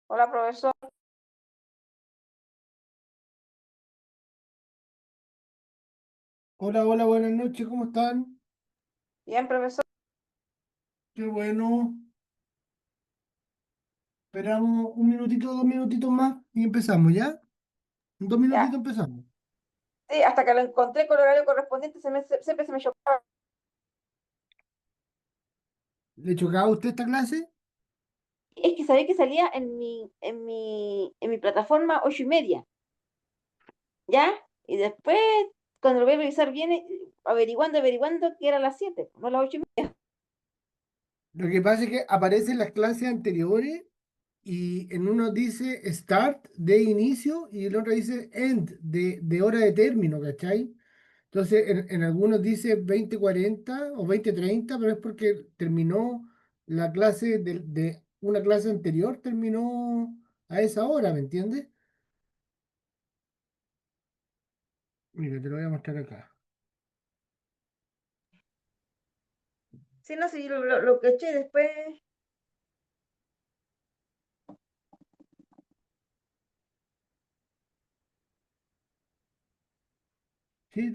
Hola, profesor. Hola, hola, buenas noches, ¿cómo están? Bien, profesor. Qué bueno. Esperamos un minutito, 2 minutitos más y empezamos, ¿ya? En 2 minutitos Ya. empezamos. Sí, hasta que lo encontré con el horario correspondiente, siempre se me chocaba. ¿Le chocaba a usted esta clase? Es que sabía que salía en mi plataforma 8:30, ¿ya? Y después, cuando lo voy a revisar bien, averiguando que era las 7, no las 8:30. Lo que pasa es que aparecen las clases anteriores y en uno dice start de inicio y el otro dice end de hora de término, ¿cachai? Entonces, en algunos dice 20:40 o 20:30, pero es porque terminó la clase de una clase anterior, terminó a esa hora, ¿me entiendes? Mira, te lo voy a mostrar acá. Sí, no sé, yo lo que eché después. Sí,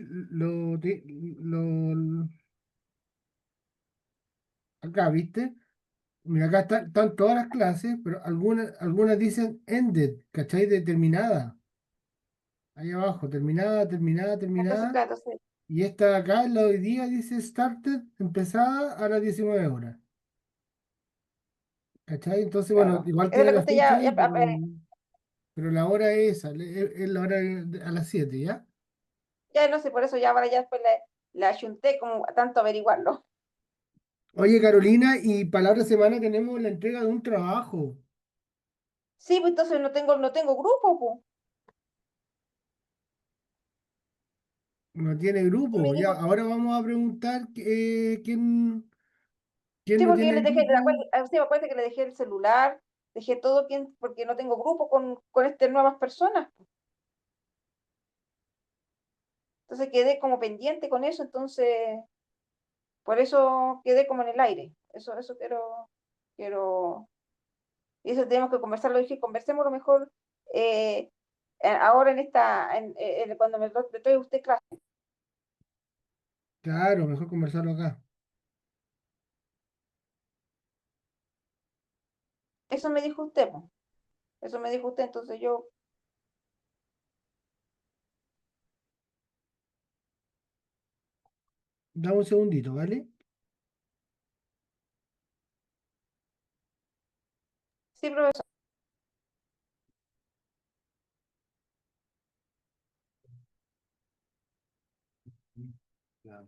acá, ¿viste? Mira, acá están todas las clases, pero algunas dicen ended, ¿cachai? Determinada. Ahí abajo, terminada, terminada, Entonces, terminada. claro, entonces, Y esta de acá, la de hoy día, dice started, empezada a las 19 horas. ¿Cachai? Entonces, bueno, claro. igual Es tiene lo que la usted fecha ya, ahí, pero la hora es esa, es la hora a las 7, ¿ya? ya no sé, por eso ya ahora ya después le ayunté como a tanto averiguarlo. Oye, Carolina, y para la otra semana tenemos la entrega de un trabajo. Sí, pues entonces no tengo grupo, pues. No tiene grupo. Me Ya, dijo, ahora vamos a preguntar quién sí, no porque yo tiene le dejé, grupo. sí, acuérdate que le dejé el celular, dejé todo bien, porque no tengo grupo con estas nuevas personas. Entonces quedé como pendiente con eso, entonces por eso quedé como en el aire. Eso quiero, y eso tenemos que conversarlo. Dije, conversemos lo mejor ahora cuando me trae usted clase. Claro, mejor conversarlo acá. Eso me dijo usted, po. Eso me dijo usted, entonces yo, Dame un segundito, ¿vale? sí, profesor. Claro.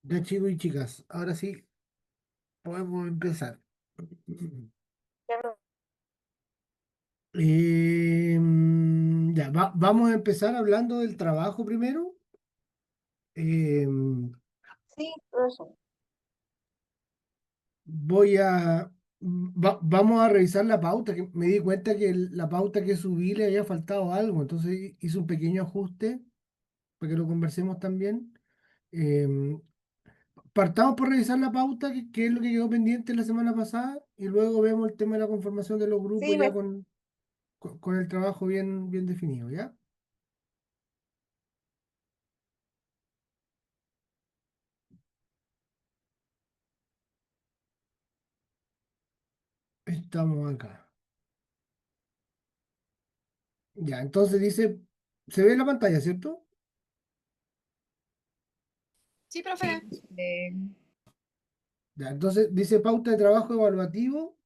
Ya chicos y chicas, ahora sí podemos empezar. Claro. Ya, vamos a empezar hablando del trabajo primero. Eh, Sí, todo eso. vamos a revisar la pauta, que me di cuenta que la pauta que subí le había faltado algo, entonces hice un pequeño ajuste para que lo conversemos también. Eh, Partamos por revisar la pauta, que es lo que quedó pendiente la semana pasada, y luego vemos el tema de la conformación de los grupos Sí, ya con el trabajo bien definido, ¿ya? Estamos acá. Ya, entonces dice, se ve la pantalla, ¿cierto? Sí, profe. Ya, entonces dice pauta de trabajo evaluativo.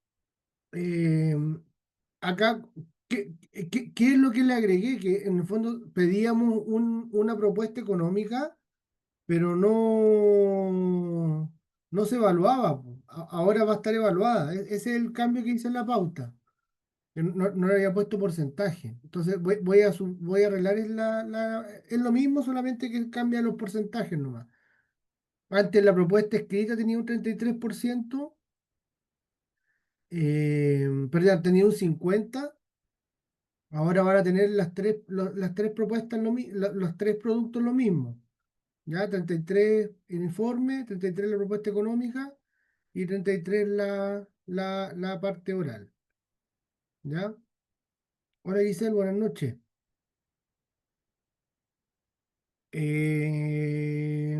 eh, Acá, ¿qué es lo que le agregué? Que en el fondo pedíamos una propuesta económica, pero no se evaluaba, po. Ahora va a estar evaluada. Ese es el cambio que hice en la pauta. Que no le había puesto porcentaje. Entonces voy a arreglar es lo mismo, solamente que cambia los porcentajes nomás. Antes la propuesta escrita tenía un 33%, perdón, tenía un 50%. Ahora van a tener las tres propuestas, los tres productos lo mismo. ¿Ya? 33 el informe, 33 la propuesta económica y 33 la parte oral. ¿Ya? Hola Giselle, buenas noches. Eh,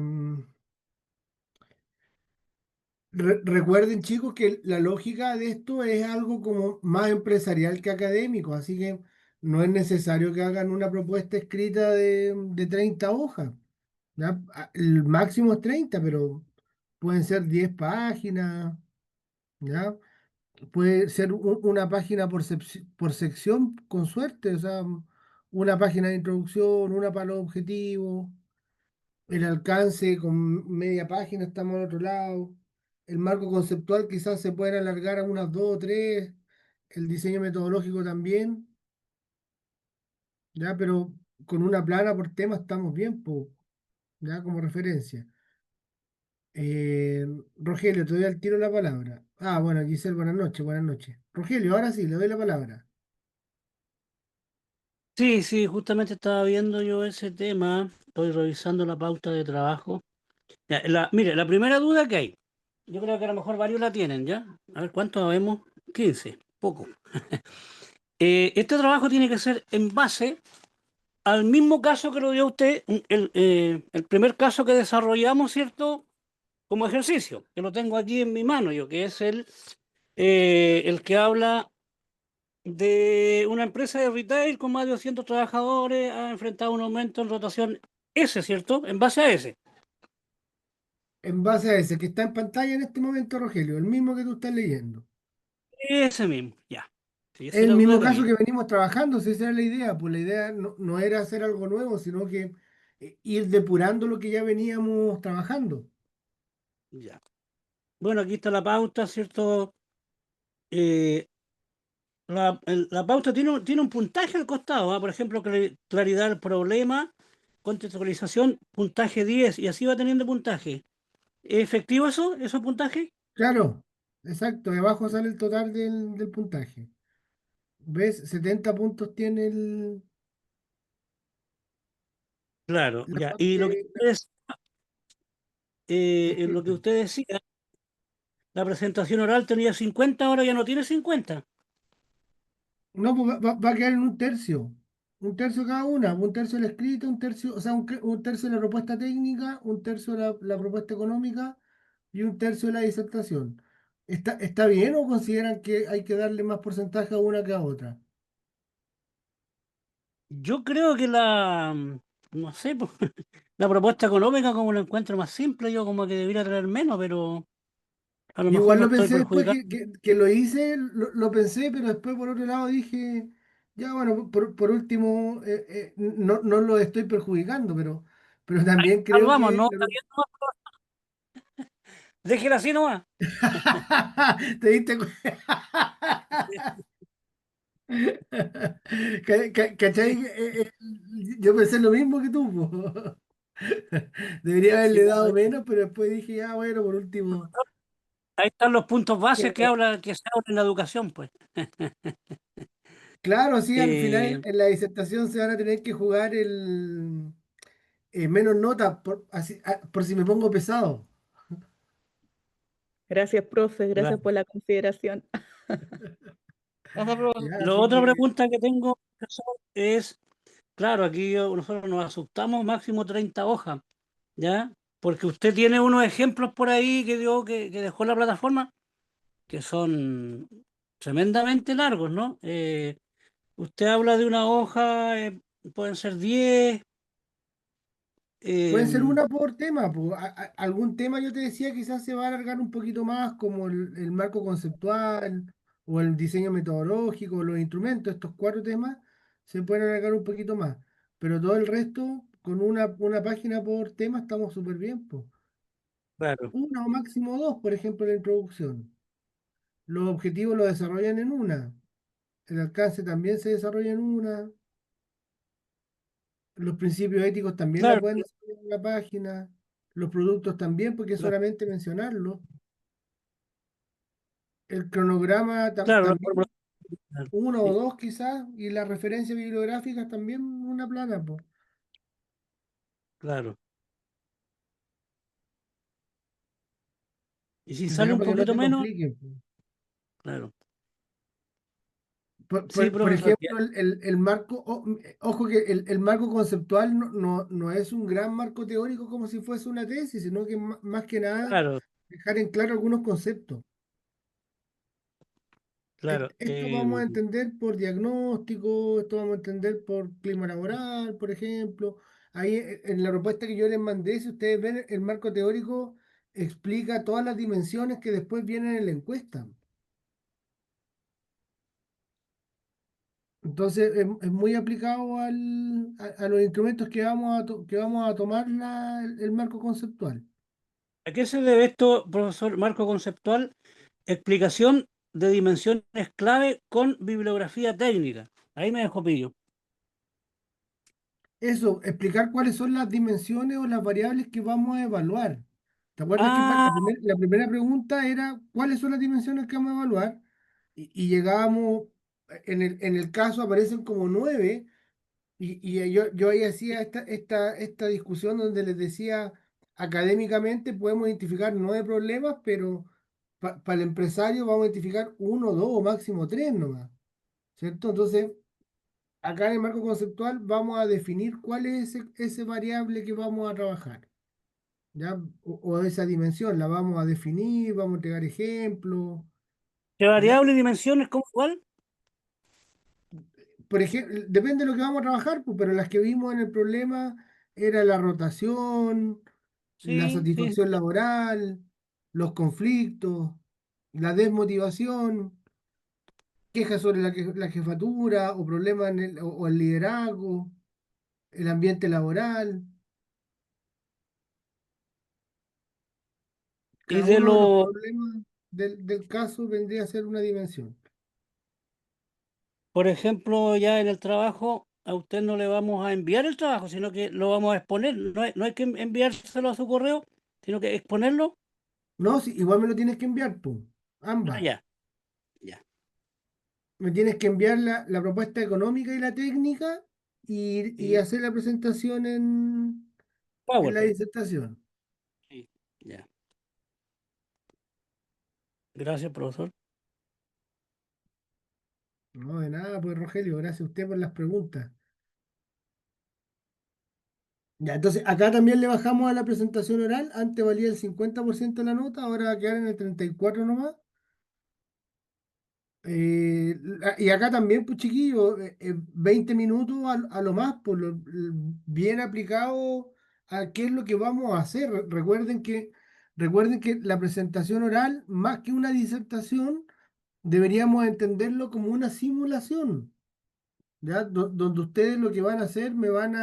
Recuerden, chicos, que la lógica de esto es algo como más empresarial que académico, así que no es necesario que hagan una propuesta escrita de 30 hojas. ¿Ya? El máximo es 30, pero pueden ser 10 páginas, ¿ya? Puede ser una página por sección, con suerte, o sea, una página de introducción, una para los objetivos. El alcance con media página, estamos al otro lado. El marco conceptual quizás se pueda alargar a unas dos o tres. El diseño metodológico también, ¿ya? Pero con una plana por tema estamos bien, po, ¿ya? Como referencia. Eh, Rogelio, te doy al tiro la palabra. Ah, bueno, Giselle, buenas noches, buenas noches. Rogelio, ahora sí, le doy la palabra. Sí, sí, justamente estaba viendo yo ese tema, estoy revisando la pauta de trabajo. Ya, mire, la primera duda que hay, yo creo que a lo mejor varios la tienen, ¿ya? A ver, ¿cuántos vemos? 15, poco. Este trabajo tiene que ser en base al mismo caso que lo dio usted, el primer caso que desarrollamos, ¿cierto? Como ejercicio, que lo tengo aquí en mi mano, yo, que es el que habla de una empresa de retail con más de 200 trabajadores ha enfrentado un aumento en rotación, ese, ¿cierto? En base a ese. En base a ese que está en pantalla en este momento, Rogelio, el mismo que tú estás leyendo. Ese mismo, ya. Sí, Es esa es el la duda mismo que caso había. que venimos trabajando, si esa era la idea. Pues la idea no era hacer algo nuevo, sino que ir depurando lo que ya veníamos trabajando. Ya. Bueno, aquí está la pauta, ¿cierto? Eh, la pauta tiene un puntaje al costado, ¿ah? Por ejemplo, claridad del problema, contextualización, puntaje 10 y así va teniendo puntaje. ¿Es efectivo eso, esos puntajes? Claro, exacto. De abajo sale el total del puntaje. ¿Ves? 70 puntos tiene Claro, la ya. Y parte. lo que usted decía, la presentación oral tenía 50, ahora ya no tiene 50. No, pues va a quedar en un tercio. Un tercio cada una. Un tercio el escrito, un tercio, o sea, un tercio la propuesta técnica, un tercio la propuesta económica y un tercio de la disertación. ¿Está bien o consideran que hay que darle más porcentaje a una que a otra? Yo creo que no sé, pues, la propuesta económica como la encuentro más simple, yo como que debería traer menos, pero a lo mejor Igual me lo estoy pensé después perjudicando. que lo hice, lo pensé, pero después por otro lado dije, ya bueno, por último, no lo estoy perjudicando, pero también Ah, creo vamos, que no está bien, no. Déjela así nomás. ¿Te diste ¿Cachai? Yo pensé lo mismo que tú, po. Debería Sí, haberle no, dado menos, pero después dije, ya, bueno, por último. ahí están los puntos bases Eh, que se hablan en la educación, pues. claro, sí, al final Eh, en la disertación se van a tener que jugar el menos notas por si me pongo pesado. Gracias, profe, gracias claro. por la consideración. Gracias, profesor. Ya, La así otra que pregunta que tengo profesor, es, claro, aquí nosotros nos asustamos máximo 30 hojas, ¿ya? Porque usted tiene unos ejemplos por ahí que dio, que dejó en la plataforma, que son tremendamente largos, ¿no? Usted habla de una hoja, pueden ser 10. pueden ser em, una por tema, po. Algún tema yo te decía quizás se va a alargar un poquito más, como el marco conceptual o el diseño metodológico, los instrumentos, estos cuatro temas se pueden alargar un poquito más. Pero todo el resto, con una página por tema, estamos súper bien, po. claro, Una o máximo dos, por ejemplo, en la introducción. Los objetivos los desarrollan en una. El alcance también se desarrolla en una. Los principios éticos también la claro, pueden desarrollar en la página. Los productos también, porque es claro, solamente mencionarlo. El cronograma claro, también, uno o sí, dos quizás, y las referencias bibliográficas también una plana, po. claro. Y si sale Ya un para que no poquito te menos, compliques, po. claro. Por, Sí, por profesor, ya, ejemplo, el marco, ojo que el marco conceptual no es un gran marco teórico como si fuese una tesis, sino que más que nada claro, dejar en claro algunos conceptos. claro. Esto vamos a entender por diagnóstico, esto vamos a entender por clima laboral, por ejemplo. Ahí en la propuesta que yo les mandé, si ustedes ven, el marco teórico explica todas las dimensiones que después vienen en la encuesta. Entonces, es muy aplicado a los instrumentos que que vamos a tomar el marco conceptual. ¿A qué se debe esto, profesor? Marco conceptual, explicación de dimensiones clave con bibliografía técnica. Ahí me dejó pillo. Eso, explicar cuáles son las dimensiones o las variables que vamos a evaluar. ¿Te acuerdas que Ah, la primera pregunta era cuáles son las dimensiones que vamos a evaluar? Y llegábamos, en el caso aparecen como nueve, y yo ahí hacía esta discusión donde les decía, académicamente podemos identificar nueve problemas, pero para el empresario vamos a identificar uno, dos o máximo tres nomás, ¿cierto? Entonces, acá en el marco conceptual vamos a definir cuál es ese variable que vamos a trabajar, ¿ya? O esa dimensión, la vamos a definir, vamos a entregar ejemplos, ¿qué ¿ya? variable y dimensiones como igual? Por ejemplo, depende de lo que vamos a trabajar, pues, pero las que vimos en el problema era la rotación, la Sí, sí, satisfacción laboral, los conflictos, la desmotivación, quejas sobre la jefatura o problemas o el liderazgo, el ambiente laboral. y Cada de uno de los lo, problemas del caso vendría a ser una dimensión. por ejemplo, ya en el trabajo, a usted no le vamos a enviar el trabajo, sino que lo vamos a exponer. No hay que enviárselo a su correo, sino que exponerlo. No, sí, igual me lo tienes que enviar tú, Ah, ambas. ya, ya. Me tienes que enviar la propuesta económica y la técnica y Y hacer la presentación en la PowerPoint. disertación. Sí, ya. Gracias, profesor. No, de nada, pues Rogelio, gracias a usted por las preguntas. Ya, entonces acá también le bajamos a la presentación oral. Antes valía el 50% de la nota, ahora va a quedar en el 34 nomás. Y acá también, pues chiquillos, 20 minutos a lo más, pues bien aplicado a qué es lo que vamos a hacer. Recuerden que la presentación oral, más que una disertación, deberíamos entenderlo como una simulación, ¿ya? Donde ustedes lo que van a hacer van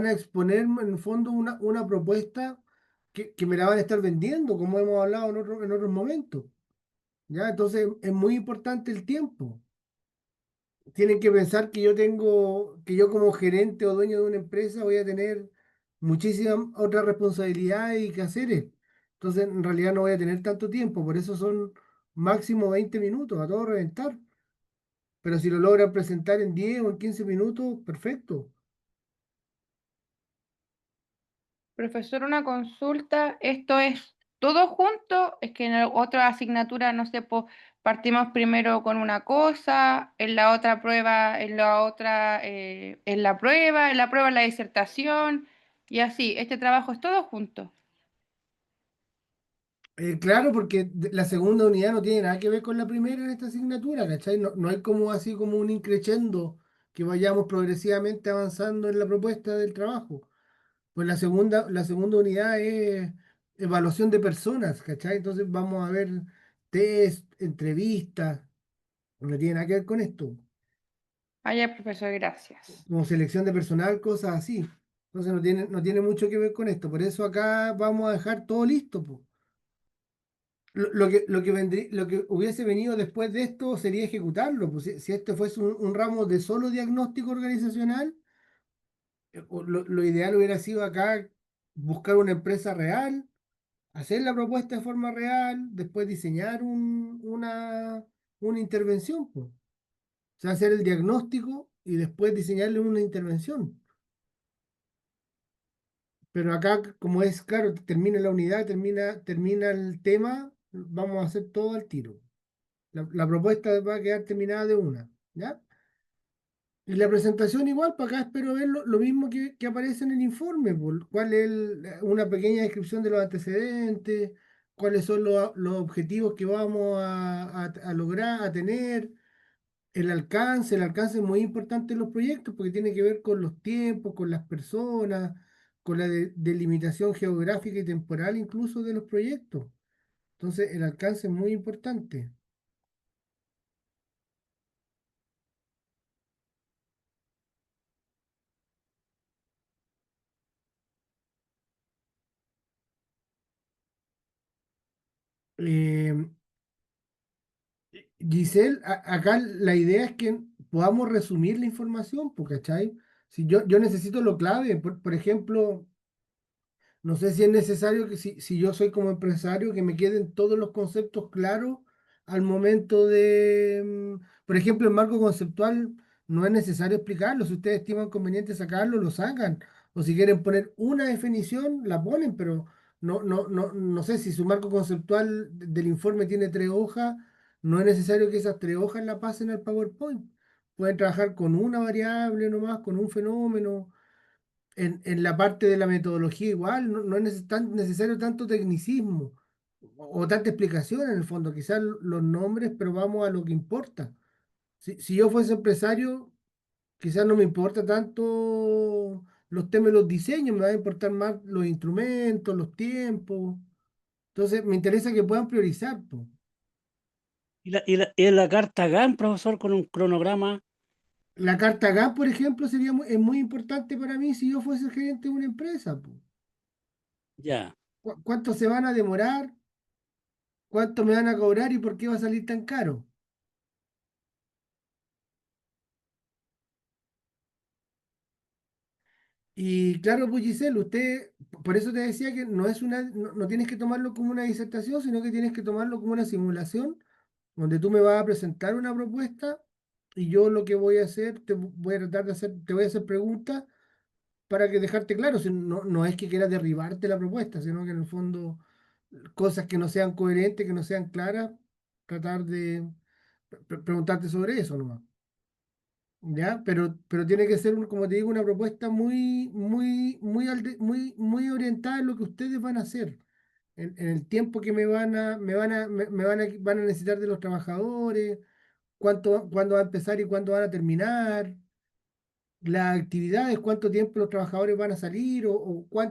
a exponer en el fondo una propuesta que me la van a estar vendiendo, como hemos hablado en otros momentos. ¿Ya? Entonces es muy importante el tiempo. Tienen que pensar que yo como gerente o dueño de una empresa voy a tener muchísimas otras responsabilidades y quehaceres. Entonces, en realidad no voy a tener tanto tiempo, por eso son máximo 20 minutos, a todo reventar. Pero si lo logran presentar en 10 o en 15 minutos, perfecto. Profesor, una consulta, ¿esto es todo junto? Es que en otra asignatura, no sé, pues partimos primero con una cosa, en la otra prueba, en la otra, en la prueba la disertación, y así, este trabajo es todo junto. Claro, porque la segunda unidad no tiene nada que ver con la primera en esta asignatura, ¿cachai? No, no hay como así como un increchendo que vayamos progresivamente avanzando en la propuesta del trabajo. Pues la segunda unidad es evaluación de personas, ¿cachai? Entonces vamos a ver test, entrevistas, no tiene nada que ver con esto, Ah, ya, profesor, gracias. como selección de personal, cosas así. Entonces no tiene mucho que ver con esto. Por eso acá vamos a dejar todo listo, po. Lo que hubiese venido después de esto sería ejecutarlo. Pues, si este fuese un ramo de solo diagnóstico organizacional, lo ideal hubiera sido acá buscar una empresa real, hacer la propuesta de forma real, después diseñar una intervención, pues. O sea, hacer el diagnóstico y después diseñarle una intervención. Pero acá, como es claro, termina la unidad, termina el tema, vamos a hacer todo al tiro. La propuesta va a quedar terminada de una, ¿ya? Y la presentación igual, para acá espero ver lo mismo que aparece en el informe, pues, cuál es una pequeña descripción de los antecedentes, cuáles son los objetivos que vamos a lograr, a tener, el alcance es muy importante en los proyectos porque tiene que ver con los tiempos, con las personas, con la delimitación geográfica y temporal incluso de los proyectos. Entonces, el alcance es muy importante. Eh, Giselle, acá la idea es que podamos resumir la información, pues, ¿cachai? Si yo necesito lo clave, por ejemplo, no sé si es necesario que si yo soy como empresario, que me queden todos los conceptos claros al momento de, por ejemplo, el marco conceptual no es necesario explicarlo. Si ustedes estiman conveniente sacarlo, lo sacan. O si quieren poner una definición, la ponen, pero no sé si su marco conceptual del informe tiene 3 hojas, no es necesario que esas 3 hojas la pasen al PowerPoint. Pueden trabajar con una variable nomás, con un fenómeno en la parte de la metodología igual, no es tan necesario tanto tecnicismo o tanta explicación en el fondo, quizás los nombres, pero vamos a lo que importa. Si yo fuese empresario, quizás no me importa tanto los temas de los diseños, me va a importar más los instrumentos, los tiempos. Entonces, me interesa que puedan priorizar, po. Y en la carta GAN, profesor, con un cronograma, La carta GAP, por ejemplo, es muy importante para mí si yo fuese gerente de una empresa, po. ya. ¿Cuánto se van a demorar? ¿Cuánto me van a cobrar y por qué va a salir tan caro? Y claro, pues Giselle, usted, por eso te decía que no tienes que tomarlo como una disertación, sino que tienes que tomarlo como una simulación, donde tú me vas a presentar una propuesta y yo lo que voy a hacer, voy a tratar de hacer, te voy a hacer preguntas para que dejarte claro, si no es que quieras derribarte la propuesta, sino que en el fondo cosas que no sean coherentes, que no sean claras, tratar de preguntarte sobre eso nomás. ¿Ya? Pero tiene que ser, como te digo, una propuesta muy orientada en lo que ustedes van a hacer, en el tiempo que van a necesitar de los trabajadores, cuándo va a empezar y cuándo van a terminar, las actividades, cuánto tiempo los trabajadores van a salir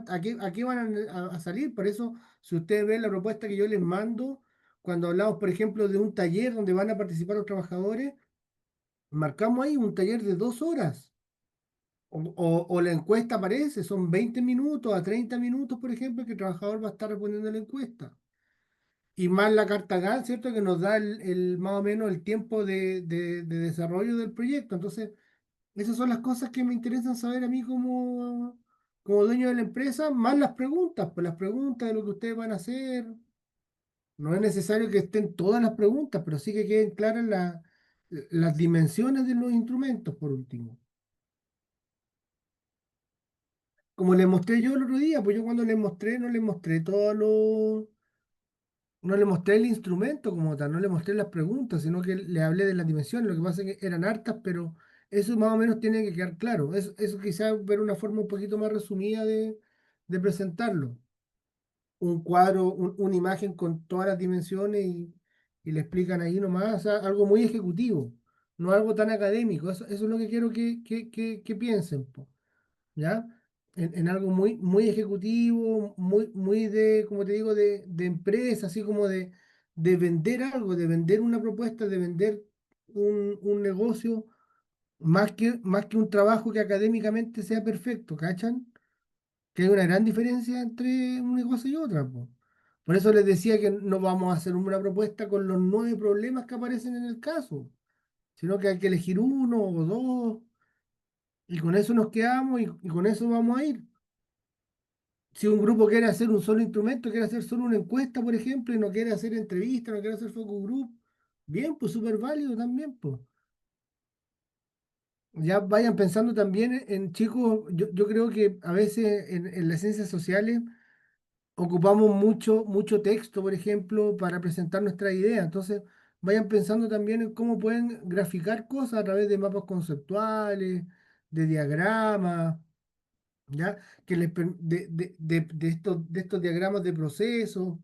a qué van a salir. Por eso, si ustedes ven la propuesta que yo les mando, cuando hablamos, por ejemplo, de un taller donde van a participar los trabajadores, marcamos ahí un taller de 2 horas. O la encuesta aparece, son 20 minutos a 30 minutos, por ejemplo, que el trabajador va a estar respondiendo a la encuesta. Y más la carta GAN, ¿cierto? Que nos da más o menos el tiempo de desarrollo del proyecto. Entonces, esas son las cosas que me interesan saber a mí como dueño de la empresa, más las preguntas, pues las preguntas de lo que ustedes van a hacer. No es necesario que estén todas las preguntas, pero sí que queden claras las dimensiones de los instrumentos, por último. Como les mostré yo el otro día, pues yo cuando les mostré, no les mostré no les mostré el instrumento como tal, no les mostré las preguntas, sino que les hablé de las dimensiones. Lo que pasa es que eran hartas, pero eso más o menos tiene que quedar claro. Eso quizás ver una forma un poquito más resumida de presentarlo. Un cuadro, una imagen con todas las dimensiones y le explican ahí nomás, o sea, algo muy ejecutivo, no algo tan académico. Eso es lo que quiero que piensen, po, ¿ya? En algo muy ejecutivo, muy de, como te digo, de empresa, así como de vender algo, de vender una propuesta, de vender un negocio, más que un trabajo que académicamente sea perfecto, ¿cachan? Que hay una gran diferencia entre un negocio y otra, po. Por eso les decía que no vamos a hacer una propuesta con los 9 problemas que aparecen en el caso, sino que hay que elegir uno o dos, y con eso nos quedamos y con eso vamos a ir. Si un grupo quiere hacer un solo instrumento, quiere hacer solo una encuesta, por ejemplo, y no quiere hacer entrevistas, no quiere hacer focus group, bien, pues súper válido también, pues. Ya vayan pensando también en chicos, yo creo que a veces en las ciencias sociales ocupamos mucho texto, por ejemplo, para presentar nuestra idea. Entonces, vayan pensando también en cómo pueden graficar cosas a través de mapas conceptuales, de diagramas, ¿ya? Que de estos diagramas de procesos,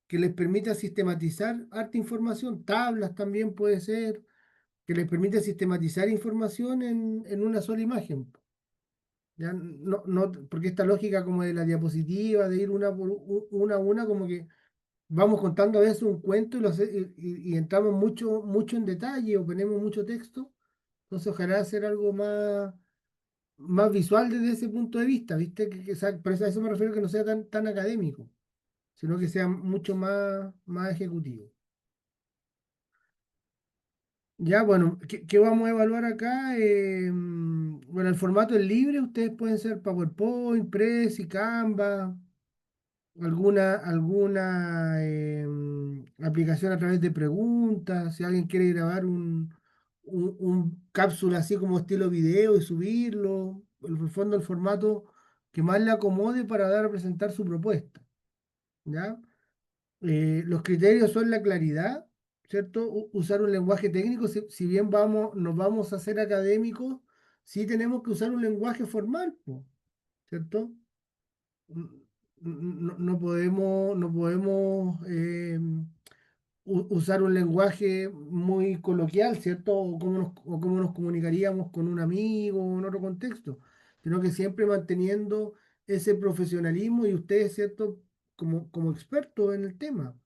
que les permita sistematizar harta información, tablas también puede ser, que les permita sistematizar información en una sola imagen. ¿Ya? Porque esta lógica como de la diapositiva, de ir una a una, como que vamos contando a veces un cuento y entramos mucho en detalle o ponemos mucho texto. Entonces, ojalá hacer algo más visual desde ese punto de vista, ¿viste? Por eso a eso me refiero que no sea tan académico, sino que sea mucho más ejecutivo. Ya, bueno, ¿qué vamos a evaluar acá? Bueno, el formato es libre, ustedes pueden ser PowerPoint, Prezi, Canva, alguna aplicación a través de preguntas, si alguien quiere grabar un cápsula así como estilo video y subirlo, en el fondo el formato que más le acomode para dar a presentar su propuesta, ¿ya? Los criterios son la claridad, ¿cierto? Usar un lenguaje técnico, si bien nos vamos a hacer académicos, sí tenemos que usar un lenguaje formal, po, ¿cierto? N- no podemos usar un lenguaje muy coloquial, ¿cierto? O cómo nos comunicaríamos con un amigo o en otro contexto, sino que siempre manteniendo ese profesionalismo y ustedes, ¿cierto? Como expertos en el tema.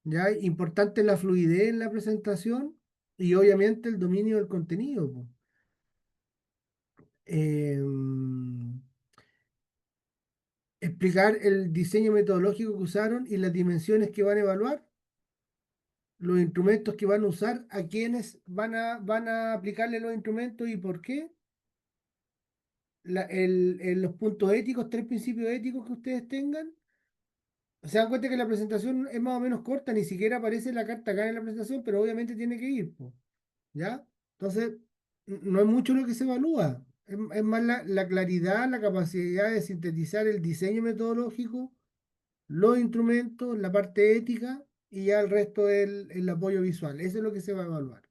¿Ya? Importante la fluidez en la presentación y obviamente el dominio del contenido, po. Explicar el diseño metodológico que usaron y las dimensiones que van a evaluar, los instrumentos que van a usar, a quienes van a aplicarle los instrumentos y por qué, los puntos éticos, 3 principios éticos que ustedes tengan. Se dan cuenta que la presentación es más o menos corta, ni siquiera aparece la carta acá en la presentación, pero obviamente tiene que ir, po. ¿Ya? Entonces, no es mucho lo que se evalúa, es más la claridad, la capacidad de sintetizar el diseño metodológico, los instrumentos, la parte ética y ya el resto el apoyo visual. Eso es lo que se va a evaluar.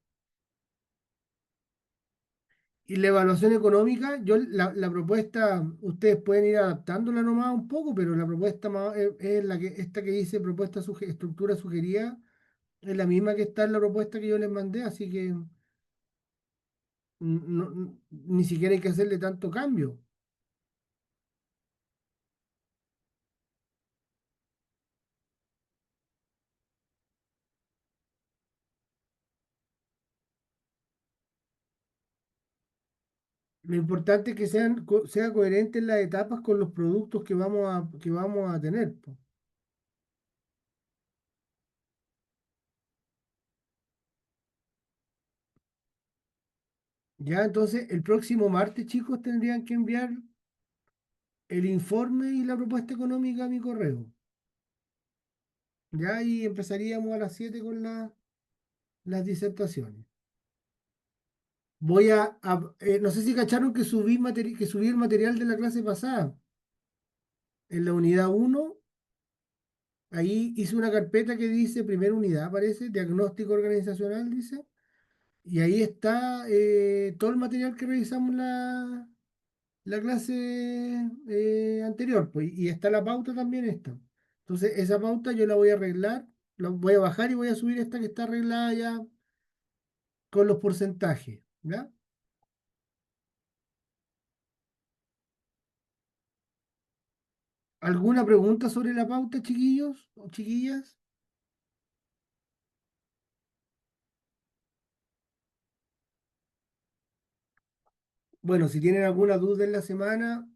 Y la evaluación económica, la propuesta, ustedes pueden ir adaptándola nomás un poco, pero la propuesta es esta que dice estructura sugerida, es la misma que está en la propuesta que yo les mandé, así que ni siquiera hay que hacerle tanto cambio. Lo importante es que sea coherente en las etapas con los productos que vamos a tener, po. Ya, entonces, el próximo martes, chicos, tendrían que enviar el informe y la propuesta económica a mi correo. Ya, y empezaríamos a las 7 con las disertaciones. No sé si cacharon que subí el material de la clase pasada. En la unidad uno, ahí hice una carpeta que dice, primera unidad, parece, diagnóstico organizacional, dice. Y ahí está todo el material que revisamos la clase anterior, pues, y está la pauta también esta. Entonces, esa pauta yo la voy a arreglar, la voy a bajar y voy a subir esta que está arreglada ya con los porcentajes, ¿ya? ¿Alguna pregunta sobre la pauta, chiquillos o chiquillas? Bueno, si tienen alguna duda en la semana,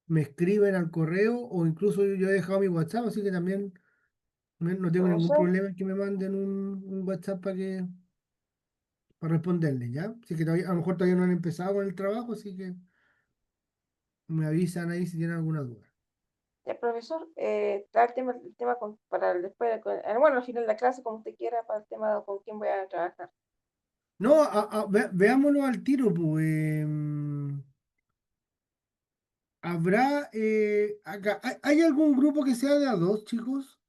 me escriben al correo o incluso yo he dejado mi WhatsApp, así que también no tengo ningún Profesor, problema en que me manden un WhatsApp para responderles, ¿ya? Así que a lo mejor todavía no han empezado con el trabajo, así que me avisan ahí si tienen alguna duda. ya, profesor, trae el tema para después, bueno, al final de la clase, como usted quiera, para el tema de con quién voy a trabajar. No, veámoslo al tiro, pues. ¿Hay algún grupo que sea de a dos, chicos?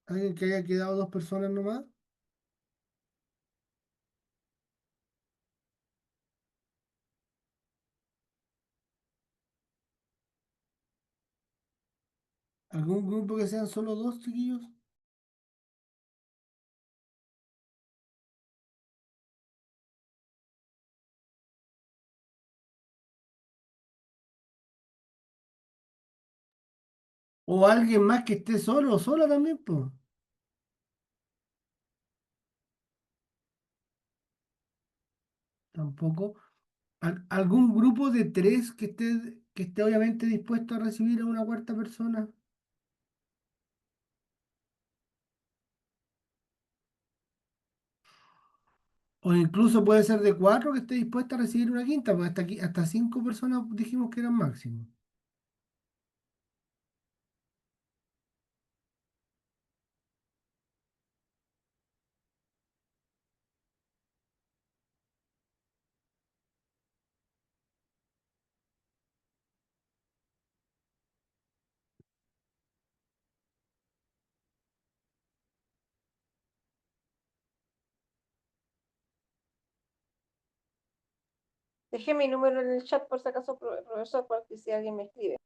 ¿Alguien que haya quedado dos personas nomás? ¿Algún grupo que sean solo dos, chiquillos? ¿O alguien más que esté solo o sola también, pues? Tampoco. ¿Algún grupo de tres que esté obviamente dispuesto a recibir a una cuarta persona? O incluso puede ser de cuatro que esté dispuesta a recibir una quinta, porque hasta aquí, hasta cinco personas dijimos que eran máximo. Dejé mi número en el chat por si acaso, profesor, porque si alguien me escribe.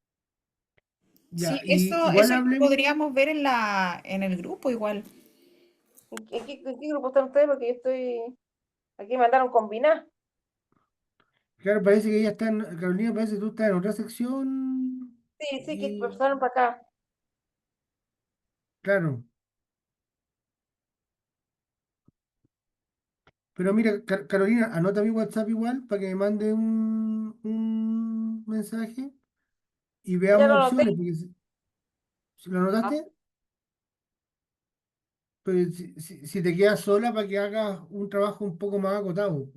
Ya, Sí, y igual eso lo hablemos. podríamos ver en el grupo igual. ¿En qué grupo están ustedes? Porque yo estoy, aquí me mandaron combinar. Claro, parece que ella está Carolina, parece que tú estás en otra sección. Sí, sí, que Y pasaron para acá. claro, pero mira, Carolina, anota mi WhatsApp igual para que me mande un mensaje y Ya veamos lo noté. opciones, porque si lo anotaste, pues si te quedas sola para que hagas un trabajo un poco más acotado,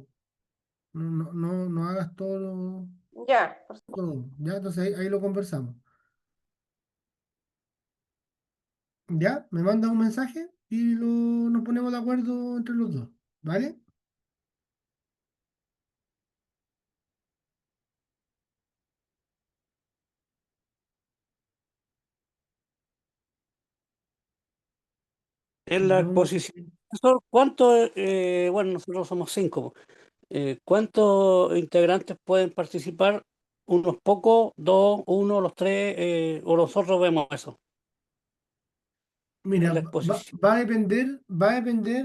no hagas Ya, todo, ¿ya? Entonces ahí lo conversamos. ¿Ya? Me manda un mensaje y nos ponemos de acuerdo entre los dos, ¿vale? En la No, exposición, profesor, ¿cuánto, bueno, nosotros somos cinco, ¿cuántos integrantes pueden participar? ¿Unos pocos, dos, uno, los tres, o nosotros vemos eso mira, en la va, exposición? va a depender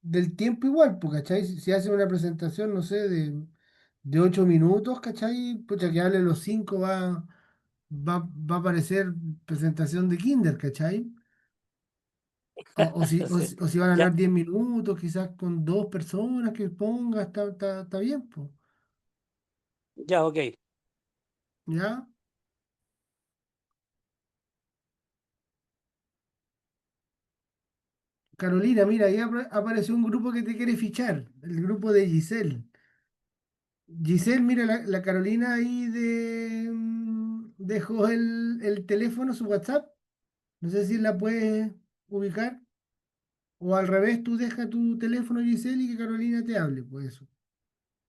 del tiempo igual, pues, ¿cachai? Si hace una presentación, no sé, de 8 minutos, ¿cachai? Pucha, que hable los cinco va a parecer presentación de Kinder, ¿cachai? Sí. O si van a Ya, hablar 10 minutos, quizás con dos personas que ponga, está bien, pues. ya, ok. ¿Ya? Carolina, mira, ahí apareció un grupo que te quiere fichar, el grupo de Giselle. Giselle, mira, la Carolina ahí dejó el teléfono, su WhatsApp. No sé si la puedes ubicar. O al revés, tú deja tu teléfono, Giselle, y que Carolina te hable, pues eso.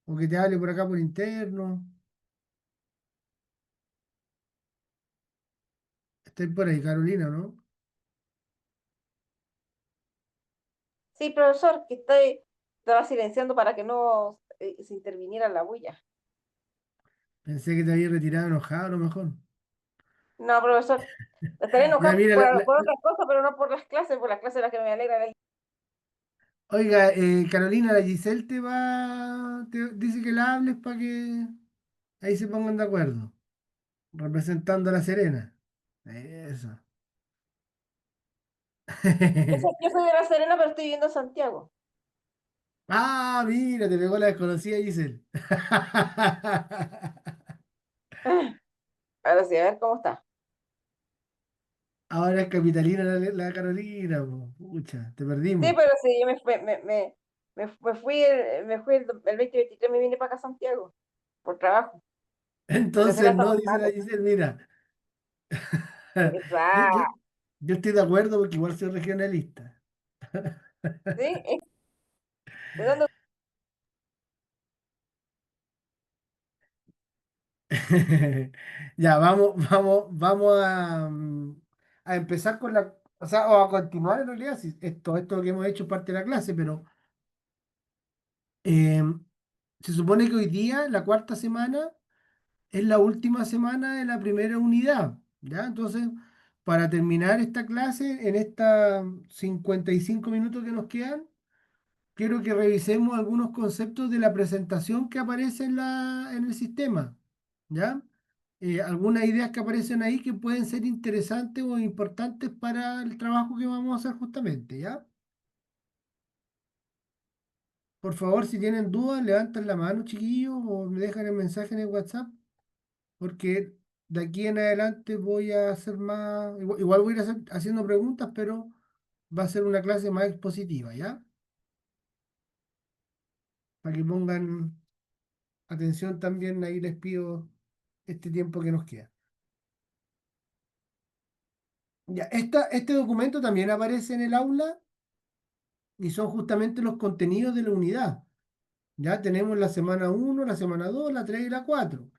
O que te hable por acá por interno. Estoy por ahí, Carolina, ¿no? Sí, profesor, estaba silenciando para que no se interviniera la bulla. Pensé que te había retirado enojado a lo mejor. No, profesor, estaré Ya, enojado mira, por otras cosas, pero no por las clases de las que me alegra. oiga, Carolina, la Giselle dice que la hables para que ahí se pongan de acuerdo, representando a La Serena. Eso. Yo soy de La Serena, pero estoy viviendo en Santiago. Ah, mira, te pegó la desconocida Giselle. Ahora sí, a ver cómo está. Ahora es capitalina la Carolina, po. Pucha, te Sí, perdimos. pero sí, yo me fui el 2023, me vine para acá a Santiago por trabajo, porque se Entonces, gasta no, más dice la caro. Giselle, mira, yo, yo, Exacto, yo estoy de acuerdo porque igual soy regionalista. ¿sí? ¿De dónde? Ya, vamos a empezar con o sea, o a continuar en realidad, si esto que hemos hecho es parte de la clase, pero eh, se supone que hoy día, la cuarta semana, es la última semana de la primera unidad, ¿ya? Entonces, para terminar esta clase, en estas 55 minutos que nos quedan, quiero que revisemos algunos conceptos de la presentación que aparece en el sistema, ¿ya? Algunas ideas que aparecen ahí que pueden ser interesantes o importantes para el trabajo que vamos a hacer justamente, ¿ya? Por favor, si tienen dudas, levanten la mano, chiquillos, o me dejan el mensaje en el WhatsApp, porque de aquí en adelante voy a hacer más, igual voy a ir haciendo preguntas, pero va a ser una clase más expositiva, ¿ya? Para que pongan atención también, ahí les pido este tiempo que nos queda. Ya, este documento también aparece en el aula y son justamente los contenidos de la unidad. Ya tenemos la semana uno, la semana 2, la 3 y la 4.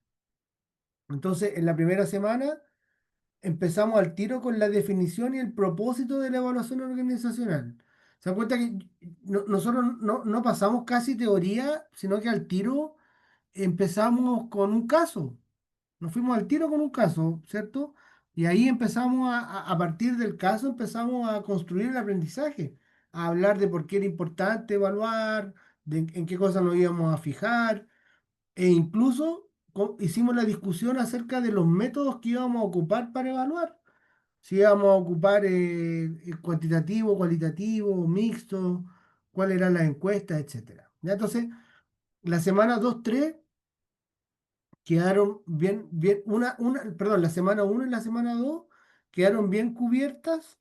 Entonces, en la primera semana empezamos al tiro con la definición y el propósito de la evaluación organizacional. ¿Se dan cuenta que nosotros no pasamos casi teoría, sino que al tiro empezamos con un caso? Nos fuimos al tiro con un caso, ¿cierto? Y ahí empezamos a partir del caso, empezamos a construir el aprendizaje, a hablar de por qué era importante evaluar, de en qué cosas nos íbamos a fijar, e incluso hicimos la discusión acerca de los métodos que íbamos a ocupar para evaluar. Si íbamos a ocupar cuantitativo, cualitativo, mixto, cuál eran las encuestas, etcétera. ¿Ya? Entonces, la semana 2 3 quedaron perdón, la semana uno y la semana 2 quedaron bien cubiertas.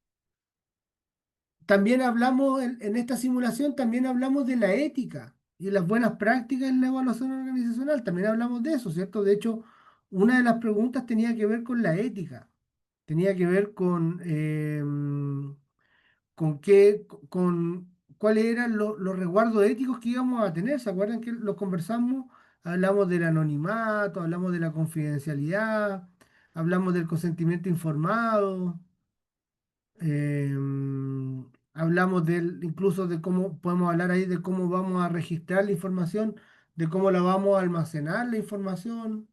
También hablamos en esta simulación, también hablamos de la ética y las buenas prácticas en la evaluación organizacional. También hablamos de eso, ¿cierto? De hecho, una de las preguntas tenía que ver con la ética, tenía que ver con cuáles eran los resguardos éticos que íbamos a tener. ¿Se acuerdan que los conversamos? Hablamos del anonimato, hablamos de la confidencialidad, hablamos del consentimiento informado, hablamos incluso de cómo podemos hablar ahí de cómo vamos a registrar la información, de cómo la vamos a almacenar la información.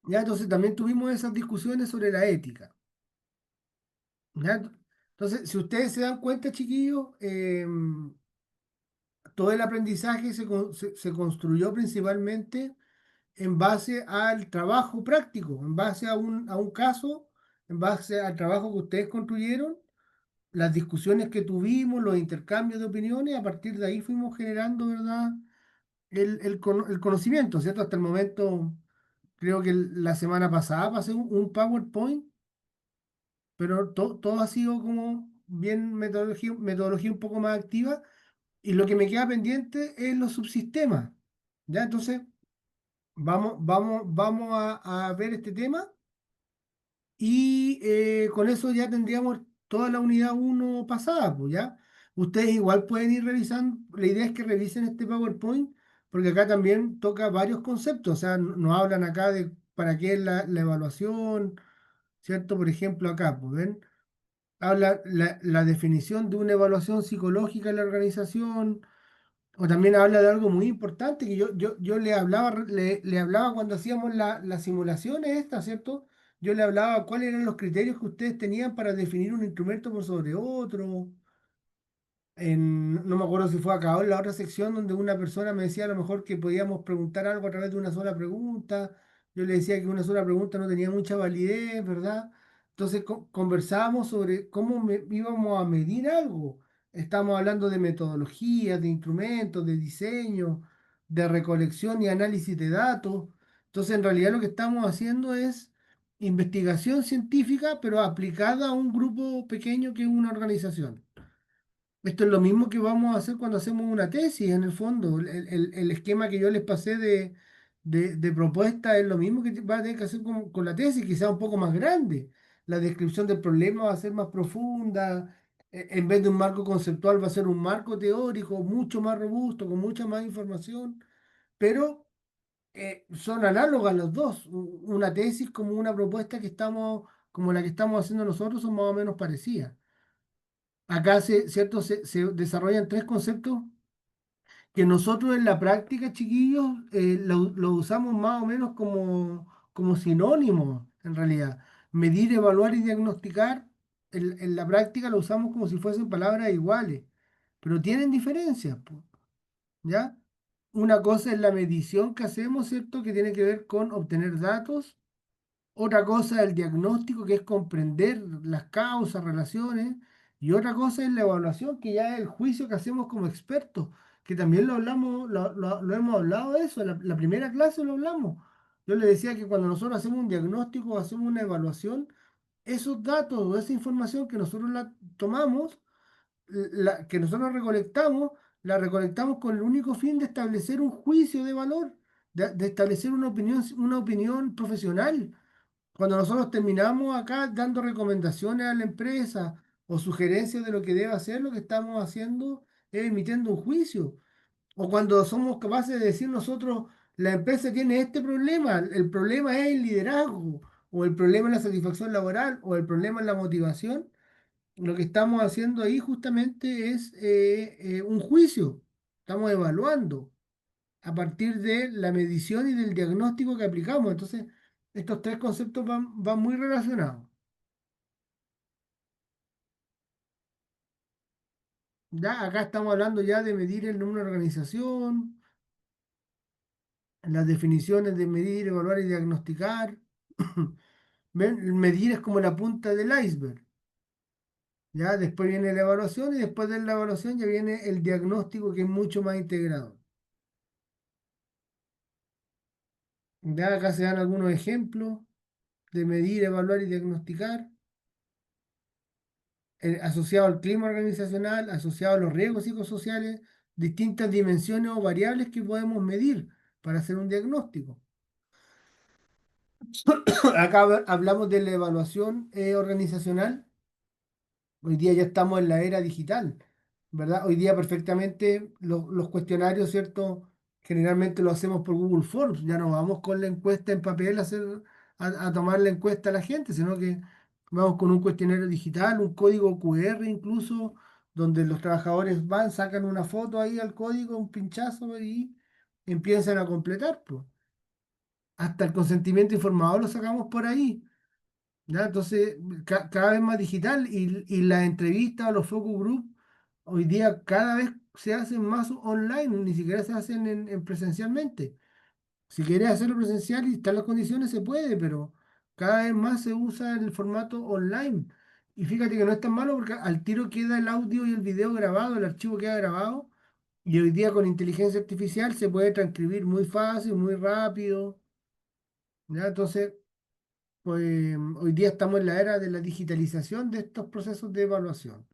Ya, entonces también tuvimos esas discusiones sobre la ética. ¿Ya? Entonces, si ustedes se dan cuenta, chiquillos, todo el aprendizaje se construyó principalmente en base al trabajo práctico, en base a un caso en base al trabajo que ustedes construyeron, las discusiones que tuvimos, los intercambios de opiniones, a partir de ahí fuimos generando, ¿verdad? El conocimiento, ¿cierto? Hasta el momento, creo que la semana pasada pasé un PowerPoint, pero todo ha sido como bien metodología un poco más activa, y lo que me queda pendiente es los subsistemas, ¿ya? Entonces, vamos a ver este tema. Y con eso ya tendríamos toda la unidad uno pasada, pues ya. Ustedes igual pueden ir revisando, la idea es que revisen este PowerPoint, porque acá también toca varios conceptos, o sea, nos hablan acá de para qué es la evaluación, ¿cierto? Por ejemplo, acá, pues ven, habla la definición de una evaluación psicológica en la organización, o también habla de algo muy importante que yo le hablaba cuando hacíamos las simulaciones estas, ¿cierto? Yo le hablaba cuáles eran los criterios que ustedes tenían para definir un instrumento por sobre otro. No me acuerdo si fue acá o en la otra sección donde una persona me decía a lo mejor que podíamos preguntar algo a través de una sola pregunta. Yo le decía que una sola pregunta no tenía mucha validez, ¿verdad? Entonces conversábamos sobre cómo íbamos a medir algo. Estamos hablando de metodologías, de instrumentos, de diseño, de recolección y análisis de datos. Entonces, en realidad lo que estamos haciendo es investigación científica, pero aplicada a un grupo pequeño que es una organización. Esto es lo mismo que vamos a hacer cuando hacemos una tesis, en el fondo. El esquema que yo les pasé de propuesta es lo mismo que va a tener que hacer con la tesis, quizá un poco más grande. La descripción del problema va a ser más profunda. En vez de un marco conceptual, va a ser un marco teórico mucho más robusto, con mucha más información. Pero son análogas los dos. Una tesis como una propuesta como la que estamos haciendo nosotros, son más o menos parecidas. Acá ¿cierto? Se desarrollan tres conceptos que nosotros en la práctica, chiquillos, lo usamos más o menos como sinónimos, en realidad. Medir, evaluar y diagnosticar, en la práctica lo usamos como si fuesen palabras iguales, pero tienen diferencias, po, ¿ya? Una cosa es la medición que hacemos, ¿cierto? Que tiene que ver con obtener datos. Otra cosa es el diagnóstico, que es comprender las causas, relaciones. Y otra cosa es la evaluación, que ya es el juicio que hacemos como expertos, que también lo hablamos, lo hemos hablado de eso, en la primera clase lo hablamos. Yo le decía que cuando nosotros hacemos un diagnóstico o hacemos una evaluación, esos datos o esa información que nosotros la tomamos, que nosotros recolectamos, la recolectamos con el único fin de establecer un juicio de valor, de establecer una opinión profesional. Cuando nosotros terminamos acá dando recomendaciones a la empresa o sugerencias de lo que debe hacer, lo que estamos haciendo es emitiendo un juicio. O cuando somos capaces de decir nosotros, la empresa tiene este problema, el problema es el liderazgo, o el problema es la satisfacción laboral, o el problema es la motivación, lo que estamos haciendo ahí justamente es un juicio. Estamos evaluando a partir de la medición y del diagnóstico que aplicamos. Entonces, estos tres conceptos van muy relacionados. Ya, acá estamos hablando ya de medir en una organización, las definiciones de medir, evaluar y diagnosticar. ¿Ven? Medir es como la punta del iceberg. Ya, después viene la evaluación y después de la evaluación ya viene el diagnóstico, que es mucho más integrado. Ya, acá se dan algunos ejemplos de medir, evaluar y diagnosticar. Asociado al clima organizacional, asociado a los riesgos psicosociales, distintas dimensiones o variables que podemos medir para hacer un diagnóstico. Acá hablamos de la evaluación organizacional. Hoy día ya estamos en la era digital, ¿verdad? Hoy día perfectamente los cuestionarios, ¿cierto? Generalmente lo hacemos por Google Forms, ya no vamos con la encuesta en papel a tomar la encuesta a la gente, sino que vamos con un cuestionario digital, un código QR incluso, donde los trabajadores van, sacan una foto ahí al código, un pinchazo y empiezan a completar, pues. Hasta el consentimiento informado lo sacamos por ahí. ¿Ya? Entonces, cada vez más digital y las entrevistas o los focus group hoy día cada vez se hacen más online, ni siquiera se hacen presencialmente. Si quieres hacerlo presencial y están las condiciones, se puede, pero Cada vez más se usa el formato online. Y fíjate que no es tan malo porque al tiro queda el audio y el video grabado, el archivo queda grabado. Y hoy día con inteligencia artificial se puede transcribir muy fácil, muy rápido. ¿Ya? Entonces, pues hoy día estamos en la era de la digitalización de estos procesos de evaluación.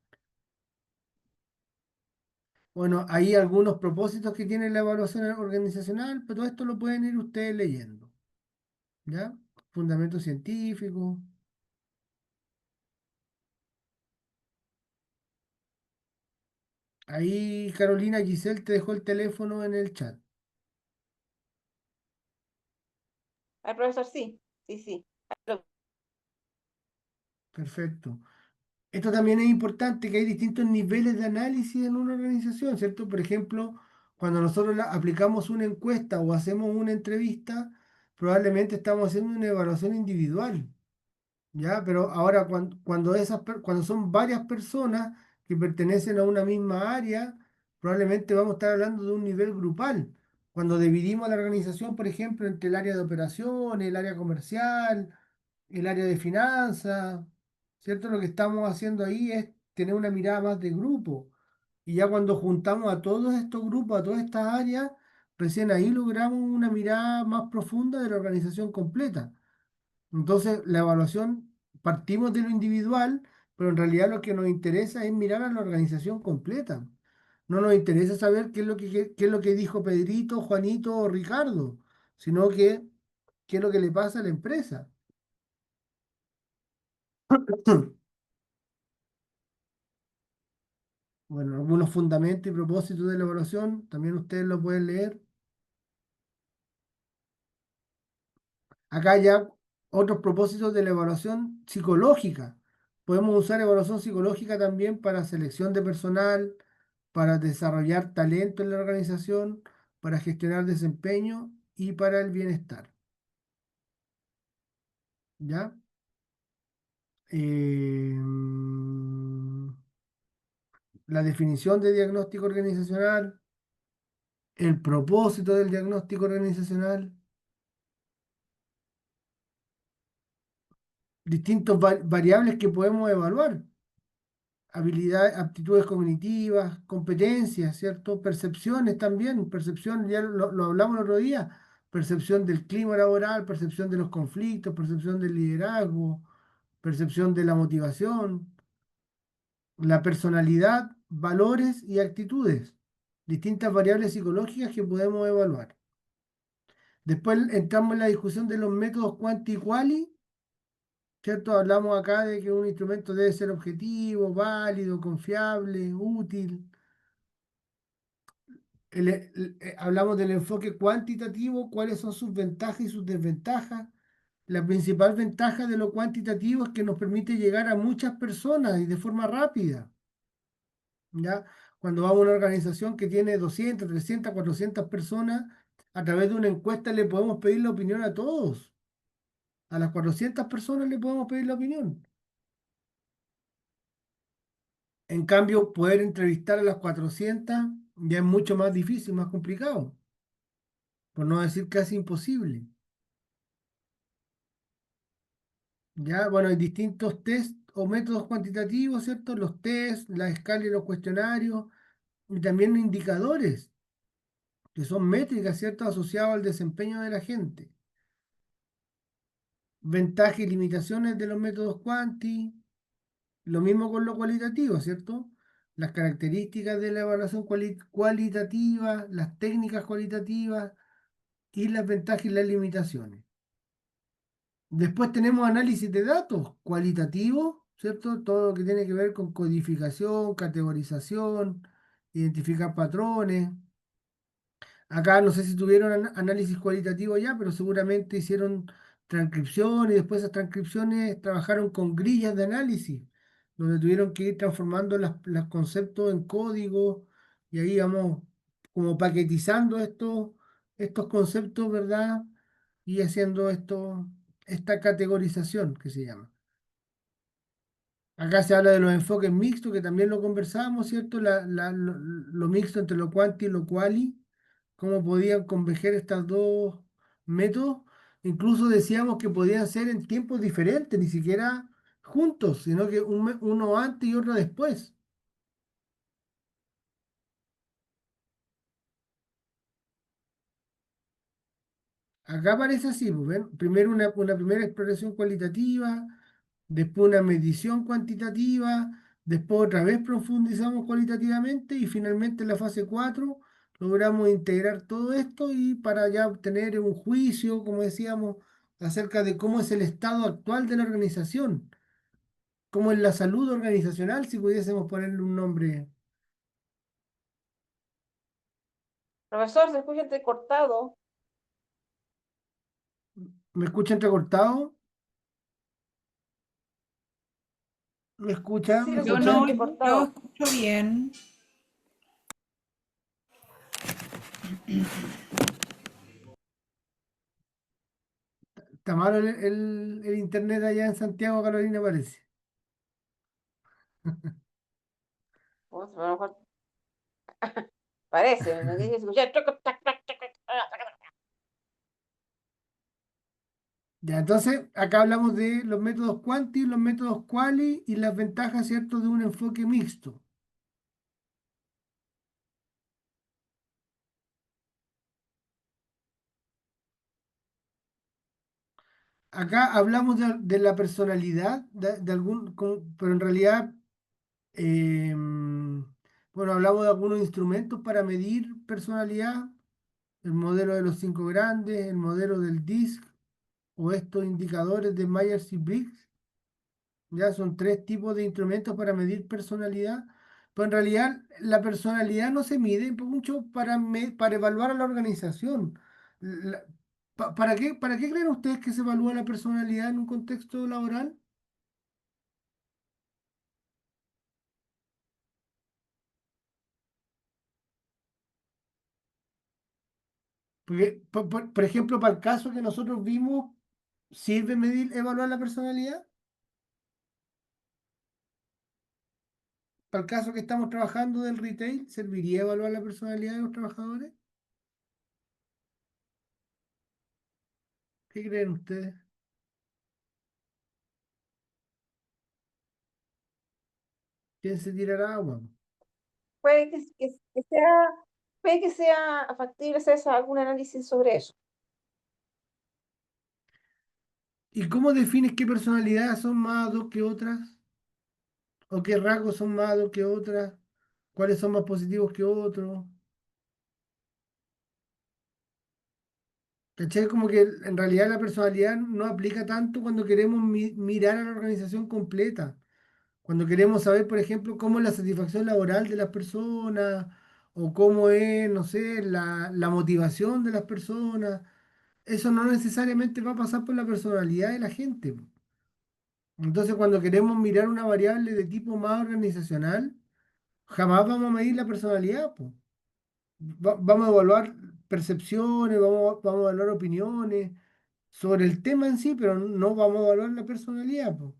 Bueno, hay algunos propósitos que tiene la evaluación organizacional, pero esto lo pueden ir ustedes leyendo. ¿Ya? Fundamentos científicos. Ahí Carolina Giselle te dejó el teléfono en el chat. Al profesor, sí, sí, sí. Perfecto. Esto también es importante, que hay distintos niveles de análisis en una organización, ¿cierto? Por ejemplo, cuando nosotros aplicamos una encuesta o hacemos una entrevista, probablemente estamos haciendo una evaluación individual, ¿ya? Pero ahora cuando son varias personas que pertenecen a una misma área, probablemente vamos a estar hablando de un nivel grupal. Cuando dividimos la organización, por ejemplo, entre el área de operaciones, el área comercial, el área de finanzas, ¿cierto? Lo que estamos haciendo ahí es tener una mirada más de grupo. Y ya cuando juntamos a todos estos grupos, a todas estas áreas, recién ahí logramos una mirada más profunda de la organización completa. Entonces, la evaluación, partimos de lo individual, pero en realidad lo que nos interesa es mirar a la organización completa. No nos interesa saber qué es lo que dijo Pedrito, Juanito o Ricardo, sino que qué es lo que le pasa a la empresa. Bueno, algunos fundamentos y propósitos de la evaluación, también ustedes lo pueden leer. Acá ya otros propósitos de la evaluación psicológica. Podemos usar evaluación psicológica también para selección de personal, para desarrollar talento en la organización, para gestionar desempeño y para el bienestar. ¿Ya? La definición de diagnóstico organizacional, el propósito del diagnóstico organizacional, distintas variables que podemos evaluar, habilidades, aptitudes cognitivas, competencias, ¿cierto? Percepciones también, percepción, ya lo hablamos el otro día, percepción del clima laboral, percepción de los conflictos, percepción del liderazgo, percepción de la motivación, la personalidad, valores y actitudes, distintas variables psicológicas que podemos evaluar. Después entramos en la discusión de los métodos quanti y quali, ¿cierto? Hablamos acá de que un instrumento debe ser objetivo, válido, confiable, útil. Hablamos del enfoque cuantitativo, cuáles son sus ventajas y sus desventajas. La principal ventaja de lo cuantitativo es que nos permite llegar a muchas personas y de forma rápida, ¿ya? Cuando vamos a una organización que tiene 200, 300, 400 personas, a través de una encuesta le podemos pedir la opinión a todos. A las 400 personas le podemos pedir la opinión. En cambio, poder entrevistar a las 400 ya es mucho más difícil, más complicado, por no decir casi imposible. Ya, bueno, hay distintos test o métodos cuantitativos, ¿cierto? Los test, la escala y los cuestionarios, y también indicadores, que son métricas, ¿cierto? Asociadas al desempeño de la gente. Ventajas y limitaciones de los métodos cuanti, lo mismo con lo cualitativo, ¿cierto? Las características de la evaluación cualitativa, las técnicas cualitativas y las ventajas y las limitaciones. Después tenemos análisis de datos cualitativo, ¿cierto? Todo lo que tiene que ver con codificación, categorización, identificar patrones. Acá no sé si tuvieron análisis cualitativo ya, pero seguramente hicieron transcripción y después esas transcripciones trabajaron con grillas de análisis, donde tuvieron que ir transformando los conceptos en código y ahí vamos como paquetizando estos conceptos, ¿verdad? Y haciendo esta categorización que se llama. Acá se habla de los enfoques mixtos, que también lo conversamos, ¿cierto? Lo mixto entre lo cuanti y lo quali, cómo podían converger estos dos métodos. incluso decíamos que podían ser en tiempos diferentes, ni siquiera juntos, sino que uno antes y otro después. Acá aparece así, pues, ¿ven? Primero una primera exploración cualitativa, después una medición cuantitativa, después otra vez profundizamos cualitativamente y finalmente en la fase 4 logramos integrar todo esto y para ya obtener un juicio, como decíamos, acerca de cómo es el estado actual de la organización, cómo es la salud organizacional, si pudiésemos ponerle un nombre. Profesor, se escucha entrecortado. ¿Me escucha entrecortado? ¿Me escucha? Sí, ¿Me lo Yo escucho escucha? no, yo entrecortado. escucho bien. Está malo el internet allá en Santiago, Carolina, parece. Pues, a lo mejor parece, me dice escuchar. Ya, entonces, acá hablamos de los métodos quanti, los métodos quali y las ventajas, ¿cierto?, de un enfoque mixto. Acá hablamos de la personalidad, de algún, pero en realidad, bueno, hablamos de algunos instrumentos para medir personalidad, el modelo de los cinco grandes, el modelo del DISC o estos indicadores de Myers y Briggs. Ya son tres tipos de instrumentos para medir personalidad. Pero en realidad la personalidad no se mide mucho para evaluar a la organización. La- para qué creen ustedes que se evalúa la personalidad en un contexto laboral? Porque, por ejemplo, para el caso que nosotros vimos, ¿sirve evaluar la personalidad? Para el caso que estamos trabajando del retail, ¿serviría evaluar la personalidad de los trabajadores? ¿Qué creen ustedes? ¿Quién se tirará agua? Puede que sea, puede que sea factible hacer algún análisis sobre eso. ¿Y cómo defines qué personalidades son más dos que otras? ¿O qué rasgos son más dos que otras? ¿Cuáles son más positivos que otros? ¿Cachai? Como que en realidad la personalidad no aplica tanto cuando queremos mirar a la organización completa. Cuando queremos saber, por ejemplo, cómo es la satisfacción laboral de las personas o cómo es, no sé, la motivación de las personas. Eso no necesariamente va a pasar por la personalidad de la gente. Entonces, cuando queremos mirar una variable de tipo más organizacional, jamás vamos a medir la personalidad, po. Vamos a evaluar percepciones, vamos a evaluar opiniones sobre el tema en sí, pero no vamos a evaluar la personalidad, po.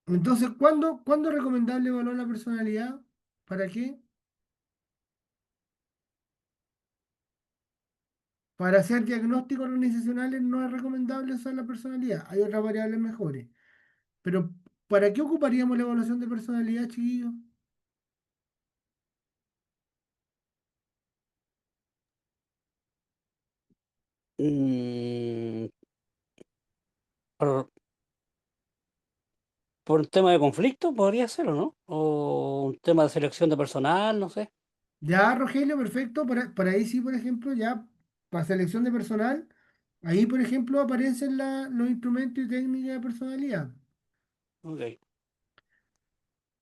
Entonces, ¿cuándo es recomendable evaluar la personalidad? ¿Para qué? Para hacer diagnósticos organizacionales no es recomendable usar la personalidad. Hay otras variables mejores. Pero, ¿para qué ocuparíamos la evaluación de personalidad, chiquillos? Mm, por, por un tema de conflicto podría ser, ¿o no? O un tema de selección de personal, no sé. Ya, Rogelio, perfecto. Por ahí sí, por ejemplo, ya para selección de personal, ahí, por ejemplo, aparecen los instrumentos y técnicas de personalidad. Ok.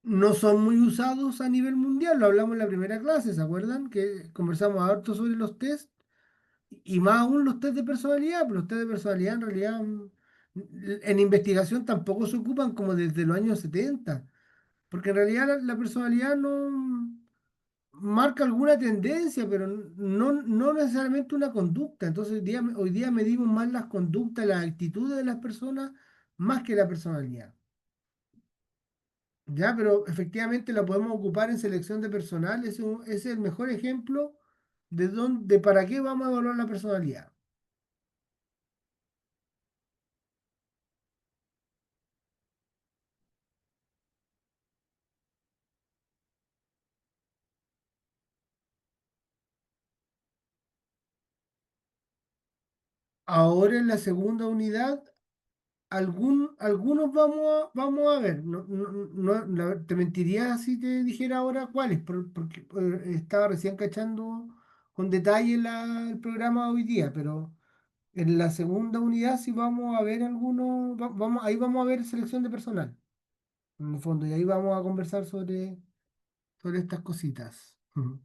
No son muy usados a nivel mundial, lo hablamos en la primera clase, ¿se acuerdan? Que conversamos harto sobre los test y más aún los test de personalidad, pero los test de personalidad en realidad en investigación tampoco se ocupan como desde los años 70 porque en realidad la personalidad no marca alguna tendencia, pero no necesariamente una conducta. Entonces hoy día medimos más las conductas, las actitudes de las personas, más que la personalidad. Ya, pero efectivamente la podemos ocupar en selección de personal. Ese es el mejor ejemplo de para qué vamos a evaluar la personalidad. Ahora en la segunda unidad, algunos vamos a ver. Te mentiría si te dijera ahora cuáles, porque estaba recién cachando con detalle el programa hoy día, pero en la segunda unidad sí vamos a ver algunos, ahí vamos a ver selección de personal, en el fondo, y ahí vamos a conversar sobre estas cositas. Ujú.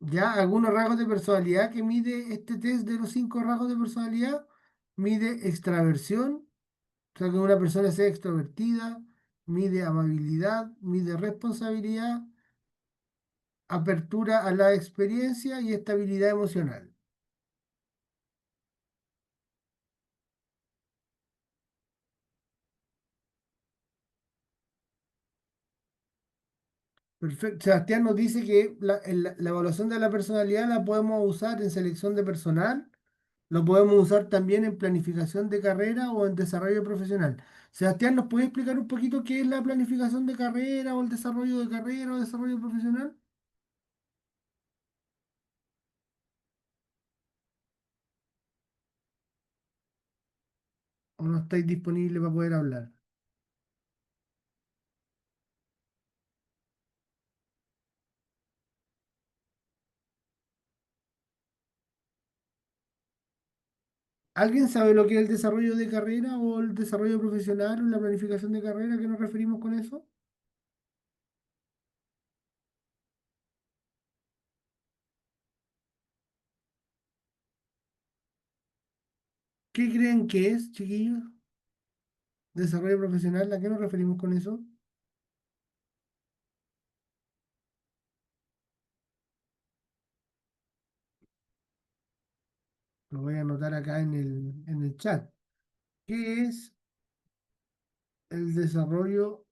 Ya algunos rasgos de personalidad que mide este test de los 5 rasgos de personalidad, mide extraversión, o sea que una persona sea extrovertida, mide amabilidad, mide responsabilidad, apertura a la experiencia y estabilidad emocional. Perfecto. Sebastián nos dice que la evaluación de la personalidad la podemos usar en selección de personal, lo podemos usar también en planificación de carrera o en desarrollo profesional. Sebastián, ¿nos puede explicar un poquito qué es la planificación de carrera o el desarrollo de carrera o desarrollo profesional? ¿O no estáis disponibles para poder hablar? ¿Alguien sabe lo que es el desarrollo de carrera o el desarrollo profesional o la planificación de carrera? ¿A qué nos referimos con eso? ¿Qué creen que es, chiquillos? Desarrollo profesional, ¿a qué nos referimos con eso? Lo voy a anotar acá en el chat. ¿Qué es el desarrollo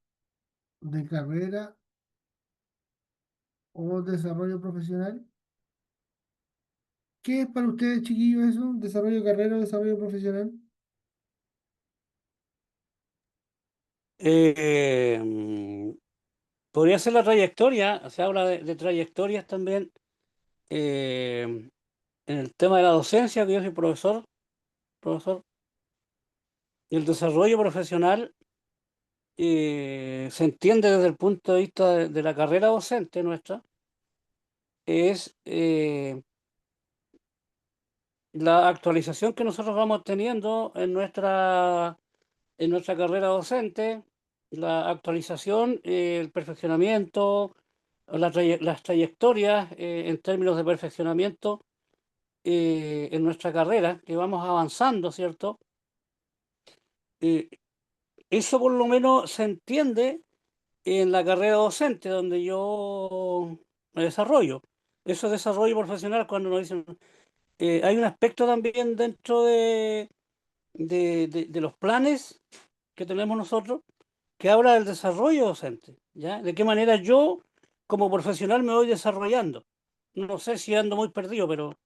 de carrera o desarrollo profesional? ¿Qué es para ustedes, chiquillos, eso? ¿Desarrollo de carrera o desarrollo profesional? Podría ser la trayectoria, se habla de trayectorias también. En el tema de la docencia, que yo soy profesor, y el desarrollo profesional se entiende desde el punto de vista de la carrera docente nuestra, es la actualización que nosotros vamos teniendo en nuestra carrera docente, la actualización, el perfeccionamiento, las trayectorias en términos de perfeccionamiento en nuestra carrera, que vamos avanzando, ¿cierto? Eh, Eso por lo menos se entiende en la carrera docente, donde yo me desarrollo. Eso es desarrollo profesional cuando nos dicen, hay un aspecto también dentro de los planes que tenemos nosotros que habla del desarrollo docente, ¿ya? De qué manera yo como profesional me voy desarrollando. No sé si ando muy perdido, pero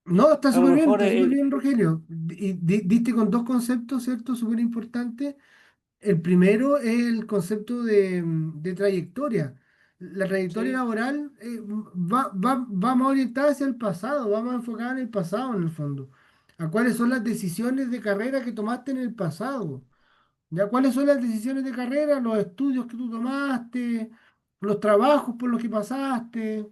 No, a lo mejor está súper bien, Rogelio. Y diste con dos conceptos, ¿cierto? Súper importantes. El primero es el concepto de trayectoria. La trayectoria sí, laboral va más orientada hacia el pasado, va más enfocada en el pasado en el fondo. ¿A cuáles son las decisiones de carrera que tomaste en el pasado? ¿Ya? ¿Cuáles son las decisiones de carrera? Los estudios que tú tomaste, los trabajos por los que pasaste,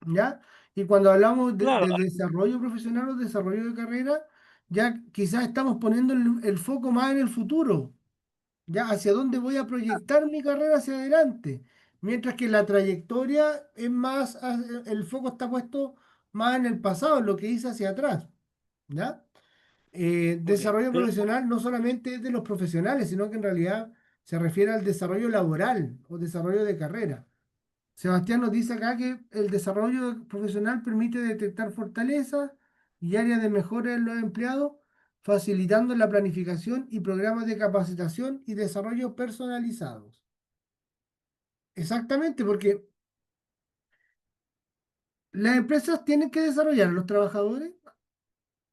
¿ya? Y cuando hablamos claro, de desarrollo profesional o desarrollo de carrera, ya quizás estamos poniendo el foco más en el futuro. ¿Ya? ¿Hacia dónde voy a proyectar mi carrera hacia adelante? Mientras que la trayectoria es más, el foco está puesto más en el pasado, en lo que hice hacia atrás, ¿ya? ok, Desarrollo pero profesional no solamente es de los profesionales, sino que en realidad se refiere al desarrollo laboral o desarrollo de carrera. Sebastián nos dice acá que el desarrollo profesional permite detectar fortalezas y áreas de mejora en los empleados, facilitando la planificación y programas de capacitación y desarrollo personalizados. Exactamente, porque las empresas tienen que desarrollar a los trabajadores,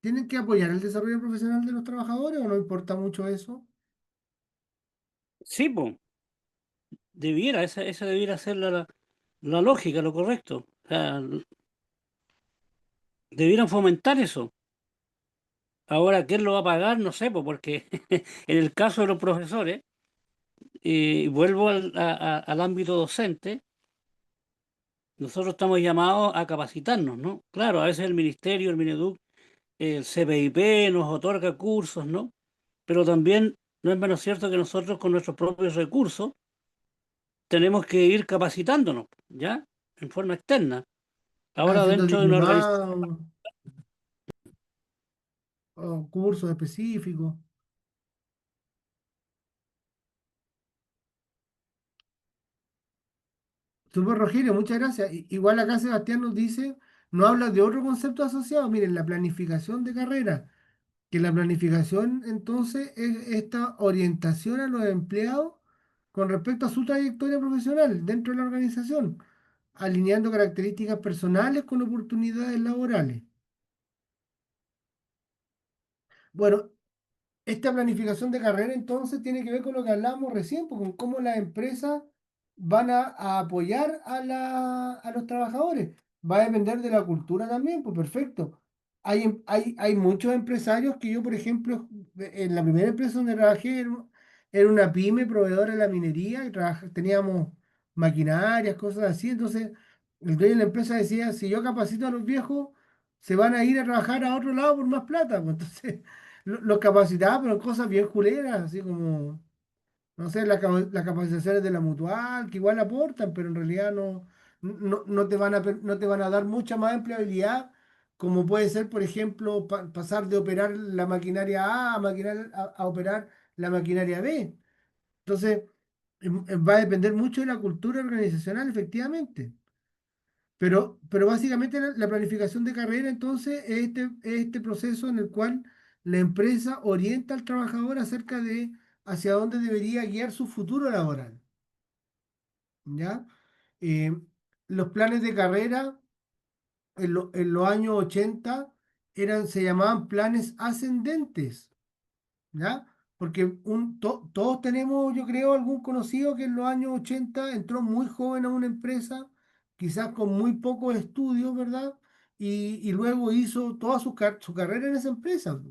tienen que apoyar el desarrollo profesional de los trabajadores o no importa mucho eso. sí, pues, esa debiera ser la lógica, lo correcto. O sea, debieran fomentar eso. Ahora, ¿quién lo va a pagar? No sé, pues, porque en el caso de los profesores, vuelvo al ámbito docente, nosotros estamos llamados a capacitarnos, ¿no? Claro, a veces el ministerio, el Mineduc, el CPIP nos otorga cursos, ¿no? Pero también no es menos cierto que nosotros con nuestros propios recursos tenemos que ir capacitándonos, ¿ya? En forma externa. Ahora haciendo dentro de una organización, diplomados o cursos específicos. Super Rogelio, muchas gracias. Igual acá Sebastián nos dice, no habla de otro concepto asociado. Miren, la planificación de carrera, que la planificación entonces es esta orientación a los empleados con respecto a su trayectoria profesional dentro de la organización, alineando características personales con oportunidades laborales. Bueno, esta planificación de carrera entonces tiene que ver con lo que hablábamos recién, pues, con cómo las empresas van a apoyar a los trabajadores. Va a depender de la cultura también, pues perfecto. Hay muchos empresarios que yo, por ejemplo, en la primera empresa donde trabajé era una pyme proveedora de la minería y teníamos maquinarias, cosas así. Entonces, el dueño de la empresa decía, si yo capacito a los viejos, se van a ir a trabajar a otro lado por más plata, pues. Entonces los capacitaba, pero en cosas bien culeras, así como, no sé, las capacitaciones de la mutual, que igual aportan, pero en realidad no te van no te van a dar mucha más empleabilidad, como puede ser, por ejemplo, pasar de operar la maquinaria A a operar la maquinaria B. Entonces, va a depender mucho de la cultura organizacional, efectivamente. Pero básicamente la planificación de carrera entonces es este proceso en el cual la empresa orienta al trabajador acerca de hacia dónde debería guiar su futuro laboral, ¿ya? Eh, los planes de carrera en los años 80 se llamaban planes ascendentes. ¿Ya? Porque todos tenemos, yo creo, algún conocido que en los años 80 entró muy joven a una empresa, quizás con muy pocos estudios, ¿verdad? Y luego hizo toda su carrera en esa empresa.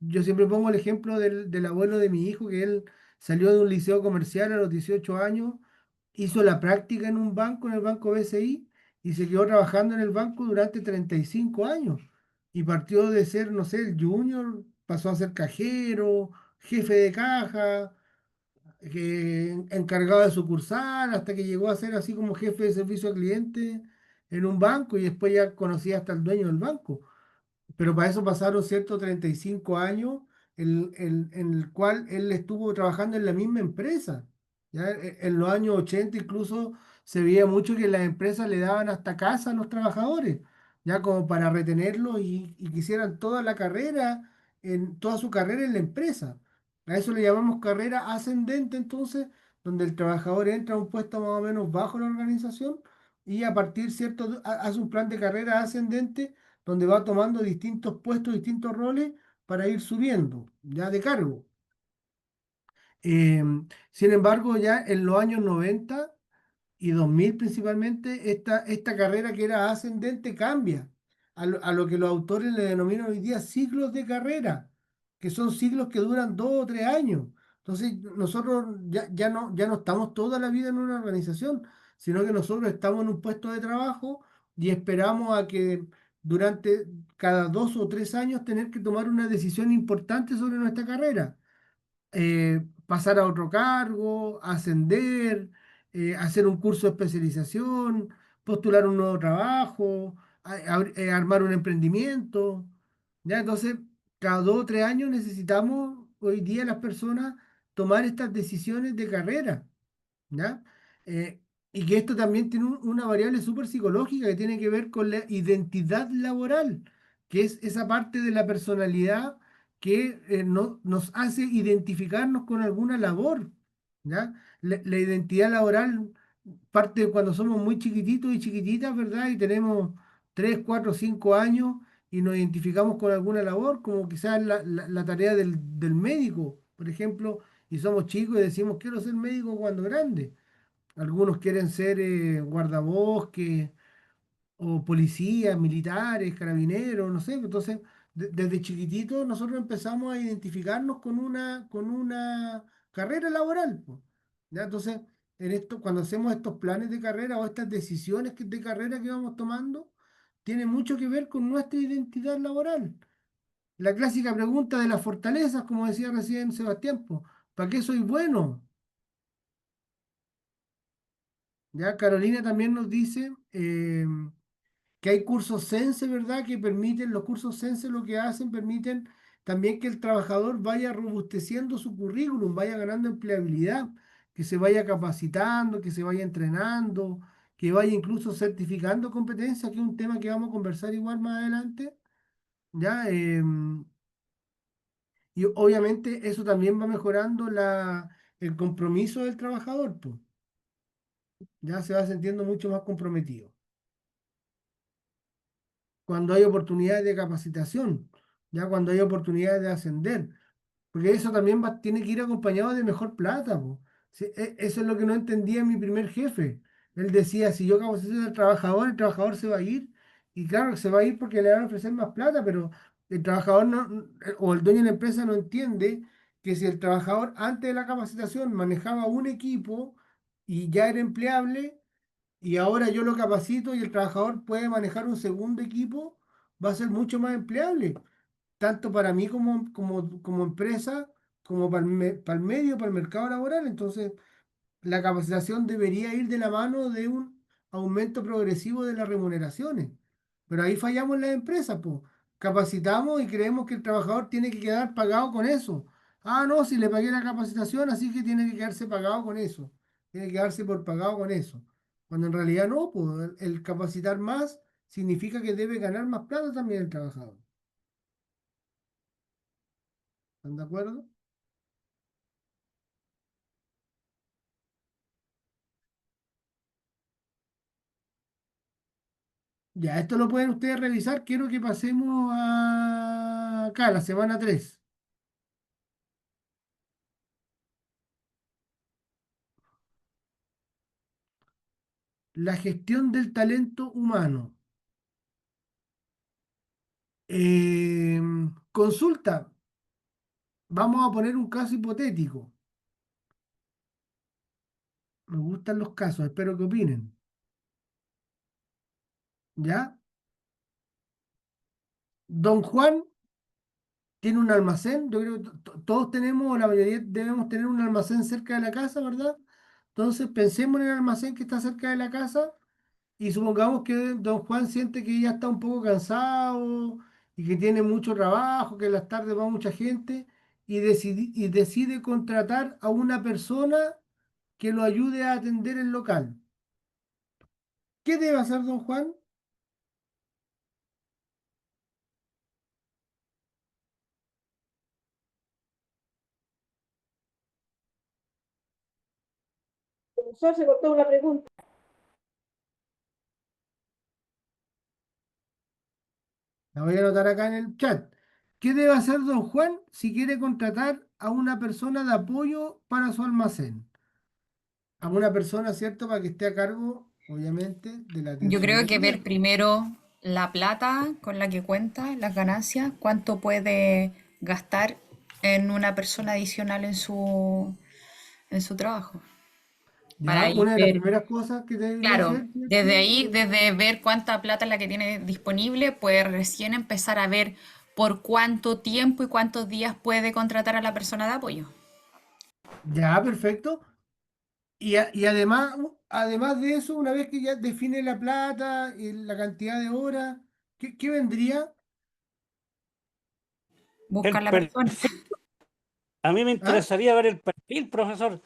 Yo siempre pongo el ejemplo del abuelo de mi hijo, que él salió de un liceo comercial a los 18 años, hizo la práctica en un banco, en el banco BCI, y se quedó trabajando en el banco durante 35 años. Y partió de ser, no sé, el junior, pasó a ser cajero, jefe de caja, encargado de sucursal, hasta que llegó a ser así como jefe de servicio al cliente en un banco y después ya conocía hasta el dueño del banco. Pero para eso pasaron ciertos 35 años en el cual él estuvo trabajando en la misma empresa. ¿Ya? En los años 80 incluso se veía mucho que las empresas le daban hasta casa a los trabajadores, ya como para retenerlos y que hicieran toda la carrera, toda su carrera en la empresa. A eso le llamamos carrera ascendente entonces, donde el trabajador entra a un puesto más o menos bajo la organización y a partir, ¿cierto?, hace un plan de carrera ascendente donde va tomando distintos puestos, distintos roles para ir subiendo, ya de cargo. Sin embargo, ya en los años 90 y 2000 principalmente, esta carrera que era ascendente cambia a lo que los autores le denominan hoy día ciclos de carrera, que son ciclos que duran 2 o 3 años. Entonces, nosotros ya no estamos toda la vida en una organización, sino que nosotros estamos en un puesto de trabajo y esperamos a que durante cada 2 o 3 años tener que tomar una decisión importante sobre nuestra carrera, pasar a otro cargo, ascender, hacer un curso de especialización, postular un nuevo trabajo, armar un emprendimiento. ¿Ya? Entonces, cada 2 o 3 años necesitamos hoy día las personas tomar estas decisiones de carrera. ¿Ya? Eh, y que esto también tiene una variable súper psicológica que tiene que ver con la identidad laboral, que es esa parte de la personalidad que nos hace identificarnos con alguna labor. ¿Ya? La identidad laboral parte cuando somos muy chiquititos y chiquititas, ¿verdad? Y tenemos 3 4 5 años y nos identificamos con alguna labor, como quizás la tarea del médico, por ejemplo, y somos chicos y decimos, quiero ser médico cuando grande. Algunos quieren ser guardabosques o policías, militares, carabineros, no sé. Entonces, desde chiquititos nosotros empezamos a identificarnos con una carrera laboral, po, ¿ya? Entonces, cuando hacemos estos planes de carrera o estas decisiones de carrera que vamos tomando, tiene mucho que ver con nuestra identidad laboral. La clásica pregunta de las fortalezas, como decía recién Sebastián, po, ¿para qué soy bueno? Ya Carolina también nos dice que hay cursos Sense, ¿verdad? Que permiten, los cursos Sense lo que hacen, permiten también que el trabajador vaya robusteciendo su currículum, vaya ganando empleabilidad, que se vaya capacitando, que se vaya entrenando, que vaya incluso certificando competencias, que es un tema que vamos a conversar igual más adelante, ¿ya? Y obviamente eso también va mejorando el compromiso del trabajador, pues, ya se va sintiendo mucho más comprometido. Cuando hay oportunidades de capacitación, ya cuando hay oportunidades de ascender, porque eso también tiene que ir acompañado de mejor plata, po. Sí, eso es lo que no entendía mi primer jefe. Él decía, si yo capacito al trabajador, el trabajador se va a ir, y claro, se va a ir porque le van a ofrecer más plata, pero el trabajador o el dueño de la empresa no entiende que si el trabajador antes de la capacitación manejaba un equipo y ya era empleable, y ahora yo lo capacito y el trabajador puede manejar un segundo equipo, va a ser mucho más empleable, tanto para mí como empresa, como para el medio, para el mercado laboral. Entonces, la capacitación debería ir de la mano de un aumento progresivo de las remuneraciones. Pero ahí fallamos en las empresas, pues. Capacitamos y creemos que el trabajador tiene que quedar pagado con eso. Ah, no, si le pagué la capacitación, así que tiene que quedarse pagado con eso. Tiene que quedarse por pagado con eso. Cuando en realidad no, pues el capacitar más significa que debe ganar más plata también el trabajador. ¿Están de acuerdo? Ya, esto lo pueden ustedes revisar. Quiero que pasemos acá, la semana 3. La gestión del talento humano. Consulta. Vamos a poner un caso hipotético. Me gustan los casos, espero que opinen. ¿Ya? Don Juan tiene un almacén. Yo creo que todos tenemos, o la mayoría debemos tener un almacén cerca de la casa, ¿verdad? Entonces pensemos en el almacén que está cerca de la casa. Y supongamos que don Juan siente que ya está un poco cansado y que tiene mucho trabajo, que en las tardes va mucha gente y decide contratar a una persona que lo ayude a atender el local. ¿Qué debe hacer don Juan? Profesor, se cortó una pregunta. La voy a anotar acá en el chat. ¿Qué debe hacer don Juan si quiere contratar a una persona de apoyo para su almacén? A una persona, ¿cierto? Para que esté a cargo, obviamente, de la Yo atención creo del que ver cliente. primero la plata con la que cuenta, las ganancias, cuánto puede gastar en una persona adicional en su trabajo. Para Ya, ahí una de las ver, primeras cosas que debería claro, hacer, desde ¿cierto? ahí, desde ver cuánta plata es la que tiene disponible, pues recién empezar a ver por cuánto tiempo y cuántos días puede contratar a la persona de apoyo. Ya, perfecto. Y además, además de eso, una vez que ya define la plata y la cantidad de horas, ¿qué vendría? Buscar El la persona. perfil, a mí me ¿Ah? interesaría ver el perfil, profesor.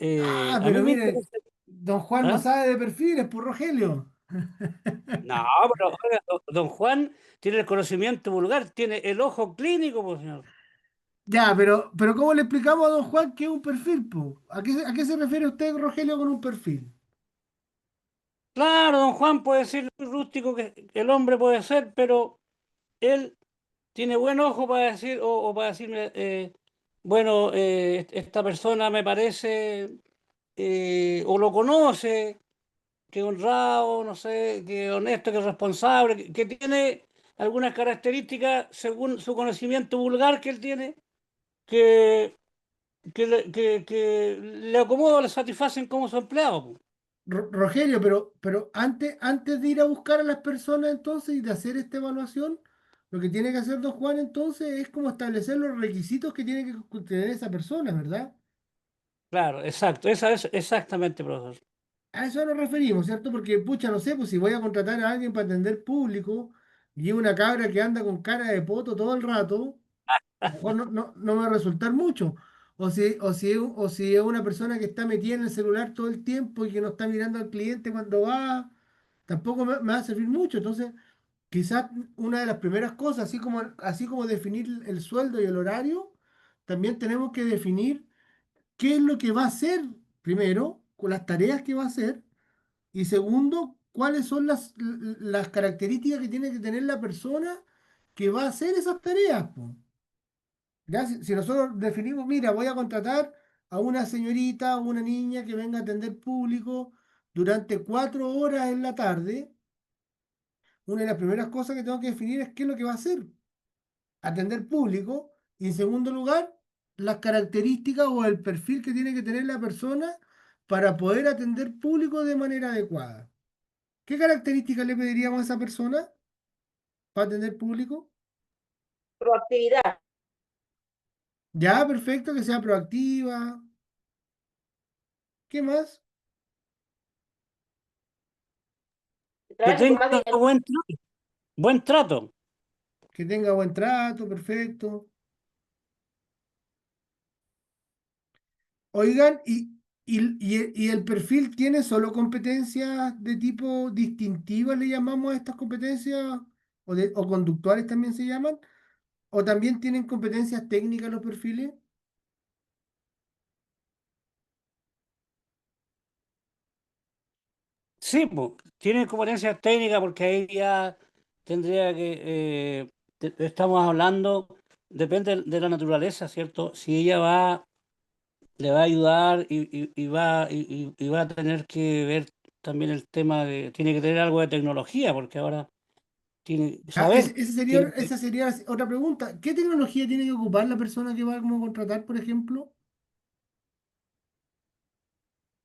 Ah, A mí pero me mire, interesa. don Juan no ¿Ah? sabe de perfiles, por Rogelio. No, pero oiga, don Juan tiene el conocimiento vulgar, tiene el ojo clínico, pues, señor. Ya, pero ¿cómo le explicamos a don Juan qué es un perfil, po? ¿A qué se refiere usted, Rogelio, con un perfil? Claro, don Juan puede ser muy rústico que el hombre puede ser, pero él tiene buen ojo para decir, o para decirme, bueno, esta persona me parece, o lo conoce, que es honrado, no sé, que es honesto, que es responsable, que tiene algunas características según su conocimiento vulgar que él tiene, que, que le acomoda, le satisfacen como su empleado, po. Rogelio, pero antes de ir a buscar a las personas entonces y de hacer esta evaluación, lo que tiene que hacer don Juan entonces es como establecer los requisitos que tiene que tener esa persona, ¿verdad? Claro, exacto, esa es exactamente, profesor. A eso nos referimos, ¿cierto? Porque, pucha, no sé, pues si voy a contratar a alguien para atender público y es una cabra que anda con cara de poto todo el rato, a lo mejor no me va a resultar mucho. O si es una persona que está metida en el celular todo el tiempo y que no está mirando al cliente cuando va, tampoco me va a servir mucho. Entonces, quizás una de las primeras cosas, así como definir el sueldo y el horario, también tenemos que definir qué es lo que va a hacer primero, con las tareas que va a hacer, y segundo, cuáles son las características que tiene que tener la persona que va a hacer esas tareas, po. Ya, si nosotros definimos, mira, voy a contratar a una señorita o una niña que venga a atender público durante 4 horas en la tarde, una de las primeras cosas que tengo que definir es qué es lo que va a hacer, atender público, y en segundo lugar, las características o el perfil que tiene que tener la persona para poder atender público de manera adecuada. ¿Qué características le pediríamos a esa persona para atender público? Proactividad, Ya, perfecto, que sea proactiva. ¿Qué más? que Que trabaje con tenga más dinamismo. buen trato. Que tenga buen trato, perfecto. Oigan, y el perfil tiene solo competencias de tipo distintivas, le llamamos a estas competencias, o conductuales también se llaman, o también tienen competencias técnicas los perfiles. Sí, pues, tiene competencias técnicas porque ahí ya tendría que, estamos hablando, depende de la naturaleza, ¿cierto? Si ella le va a ayudar y va a tener que ver también el tema de, tiene que tener algo de tecnología, porque ahora tiene que Ah, saber, esa sería otra pregunta. ¿Qué tecnología tiene que ocupar la persona que va como a contratar, por ejemplo?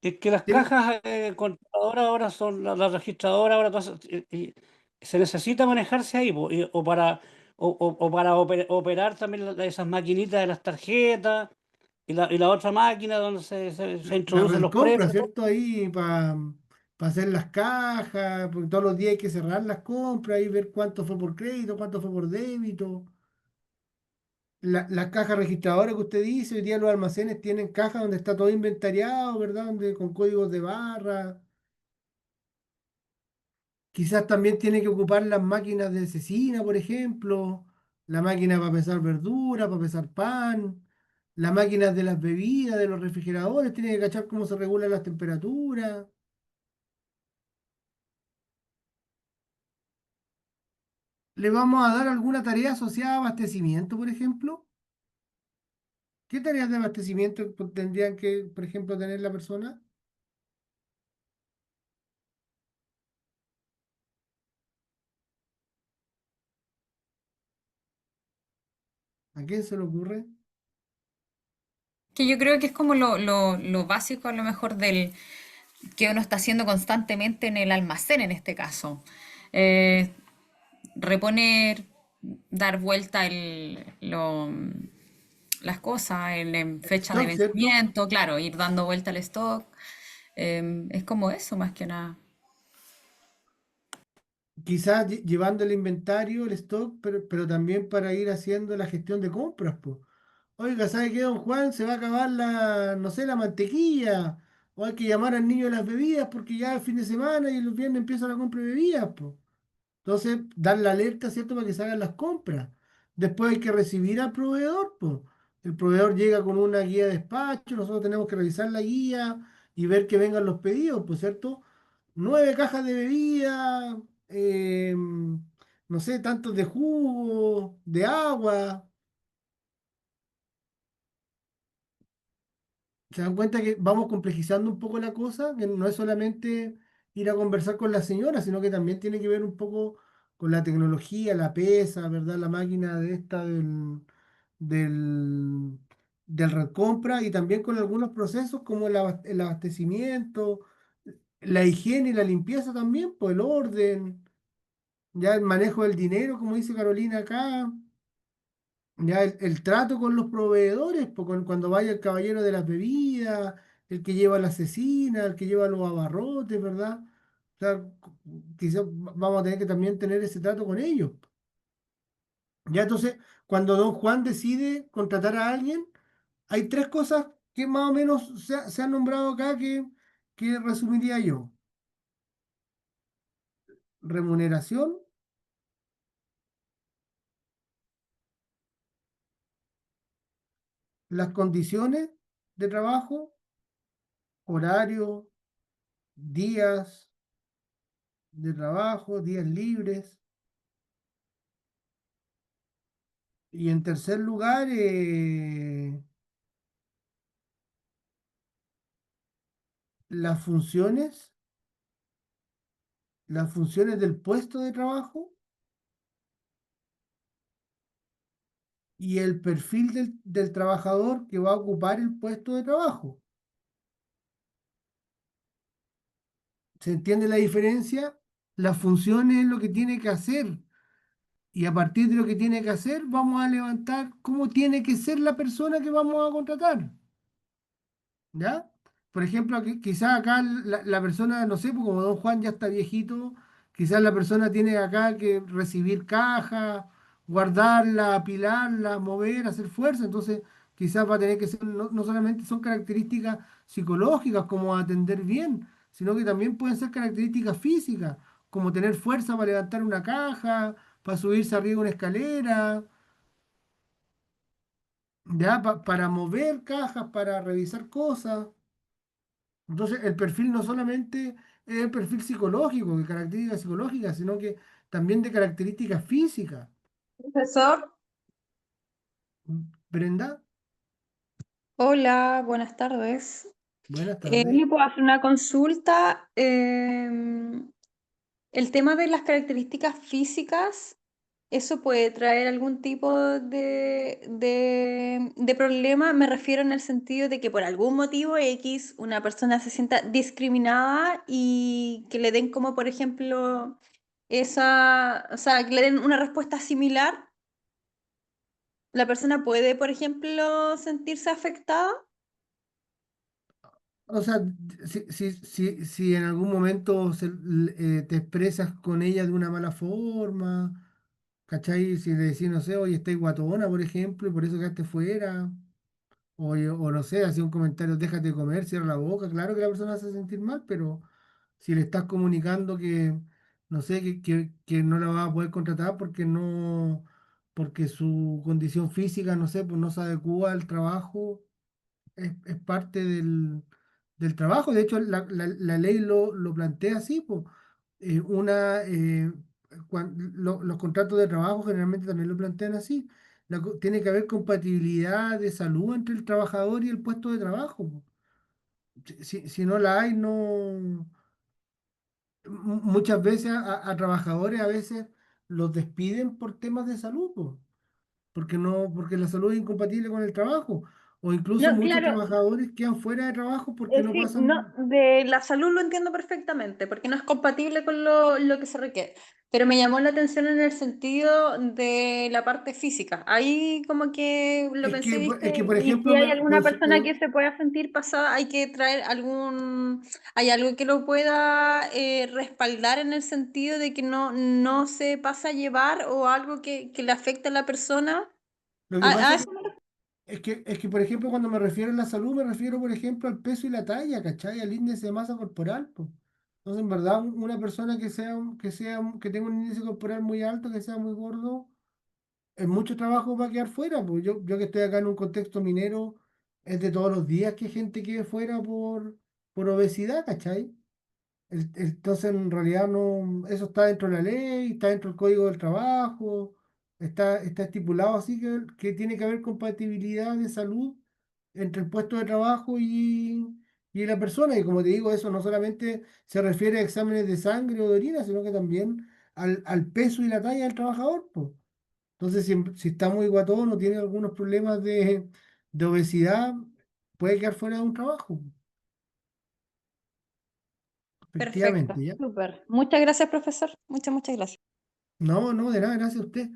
es que las Tiene- cajas contadoras ahora son las registradoras, ahora todas, y se necesita manejarse ahí, po, o para, o para operar también esas maquinitas de las tarjetas y la otra máquina donde se La introducen red los compra, préstamos. ¿cierto? Ahí para hacer las cajas, porque todos los días hay que cerrar las compras y ver cuánto fue por crédito, cuánto fue por débito. Las cajas registradoras que usted dice, hoy día los almacenes tienen cajas donde está todo inventariado, ¿verdad? Donde, con códigos de barra. Quizás también tiene que ocupar las máquinas de cecina, por ejemplo, la máquina para pesar verdura, para pesar pan, las máquinas de las bebidas, de los refrigeradores, tiene que cachar cómo se regulan las temperaturas. ¿Le vamos a dar alguna tarea asociada a abastecimiento, por ejemplo? ¿Qué tareas de abastecimiento tendrían que, por ejemplo, tener la persona? ¿A quién se le ocurre? Que yo creo que es como lo básico a lo mejor del que uno está haciendo constantemente en el almacén en este caso. Eh, Reponer, dar vuelta las cosas en El fecha de stock, ¿cierto? vencimiento, claro, ir dando vuelta al stock. Es como eso más que nada. Quizás llevando el inventario, el stock, pero también para ir haciendo la gestión de compras, pues. Oiga, ¿sabe qué, don Juan? Se va a acabar no sé, la mantequilla. O hay que llamar al niño de las bebidas porque ya es fin de semana y los viernes empieza la compra de bebidas, pues. Entonces, dar la alerta, ¿cierto? Para que se hagan las compras. Después hay que recibir al proveedor, pues. El proveedor llega con una guía de despacho, nosotros tenemos que revisar la guía y ver que vengan los pedidos, pues, ¿cierto? 9 cajas de bebida, no sé, tantos de jugo, de agua. Se dan cuenta que vamos complejizando un poco la cosa, que no es solamente ir a conversar con la señora, sino que también tiene que ver un poco con la tecnología, la pesa, ¿verdad? La máquina de esta del, del recompra y también con algunos procesos como el abastecimiento, la higiene y la limpieza también, pues el orden, ya el manejo del dinero, como dice Carolina acá, ya el trato con los proveedores, pues cuando vaya el caballero de las bebidas, el que lleva la cecina, el que lleva los abarrotes, ¿verdad? O sea, quizás vamos a tener que también tener ese trato con ellos. Ya entonces, cuando don Juan decide contratar a alguien, hay tres cosas que más o menos se han nombrado acá que resumiría yo. Remuneración, las condiciones de trabajo, horario, días de trabajo, días libres. Y en tercer lugar, las las funciones del puesto de trabajo y el perfil del trabajador que va a ocupar el puesto de trabajo. ¿Se entiende la diferencia? Las funciones es lo que tiene que hacer y a partir de lo que tiene que hacer vamos a levantar cómo tiene que ser la persona que vamos a contratar. ¿Ya? Por ejemplo, quizás acá la persona, no sé, pues como don Juan ya está viejito, quizás la persona tiene acá que recibir caja, guardarla, apilarla, mover, hacer fuerza, entonces quizás va a tener que ser, no solamente son características psicológicas como atender bien, sino que también pueden ser características físicas, como tener fuerza para levantar una caja, para subirse arriba de una escalera, ya, para mover cajas, para revisar cosas. Entonces, el perfil no solamente es el perfil psicológico, de características psicológicas, sino que también de características físicas. Profesor, Brenda, hola, buenas tardes. buenas tardes. ¿Le puedo hacer una consulta? El tema de las características físicas, ¿eso puede traer algún tipo de problema? Me refiero en el sentido de que por algún motivo X una persona se sienta discriminada y que le den como, por ejemplo, o sea, que le den una respuesta similar. ¿La persona puede, por ejemplo, sentirse afectada? O sea, si en algún momento te expresas con ella de una mala forma, ¿cachai? Si le decís, no sé, oye, estáis guatona, por ejemplo, y por eso quedaste fuera, o no sé, hacía un comentario, déjate de comer, cierra la boca, claro que la persona se hace sentir mal, pero si le estás comunicando que, no sé, que no la va a poder contratar porque su condición física, no sé, pues no se adecua al trabajo, es parte del trabajo. De hecho, la ley lo plantea así, pues. Una, los contratos de trabajo generalmente también lo plantean así. Tiene que haber compatibilidad de salud entre el trabajador y el puesto de trabajo, po. Si no la hay, no. Muchas veces a trabajadores a veces los despiden por temas de salud, po, porque no, porque la salud es incompatible con el trabajo. O incluso No, muchos claro, trabajadores quedan fuera de trabajo porque no sí, no, pasan. de la salud lo entiendo perfectamente, porque no es compatible con lo que se requiere. Pero me llamó la atención en el sentido de la parte física. Ahí como que lo pensé y Es que, dije, por y si ejemplo, hay alguna persona que se pueda sentir pasada, hay que traer hay algo que lo pueda respaldar en el sentido de que no se pasa a llevar o algo que le afecte a la persona. lo que A pasa eso es que, por ejemplo, cuando me refiero a la salud, me refiero, por ejemplo, al peso y la talla, ¿cachai? Al índice de masa corporal, pues. Entonces, en verdad, una persona que tenga un índice corporal muy alto, que sea muy gordo, en mucho trabajo va a quedar fuera, pues. Yo que estoy acá en un contexto minero, es de todos los días que gente quede fuera por obesidad, ¿cachai? Entonces, en realidad, no, eso está dentro de la ley, está dentro del código del trabajo, está estipulado así que tiene que haber compatibilidad de salud entre el puesto de trabajo y la persona. Y como te digo, eso no solamente se refiere a exámenes de sangre o de orina, sino que también al peso y la talla del trabajador, po. Entonces, si está muy guatón o tiene algunos problemas de obesidad, puede quedar fuera de un trabajo. Perfecto, Efectivamente, ¿ya? súper. Muchas gracias, profesor. Muchas gracias. No, no, de nada, gracias a usted.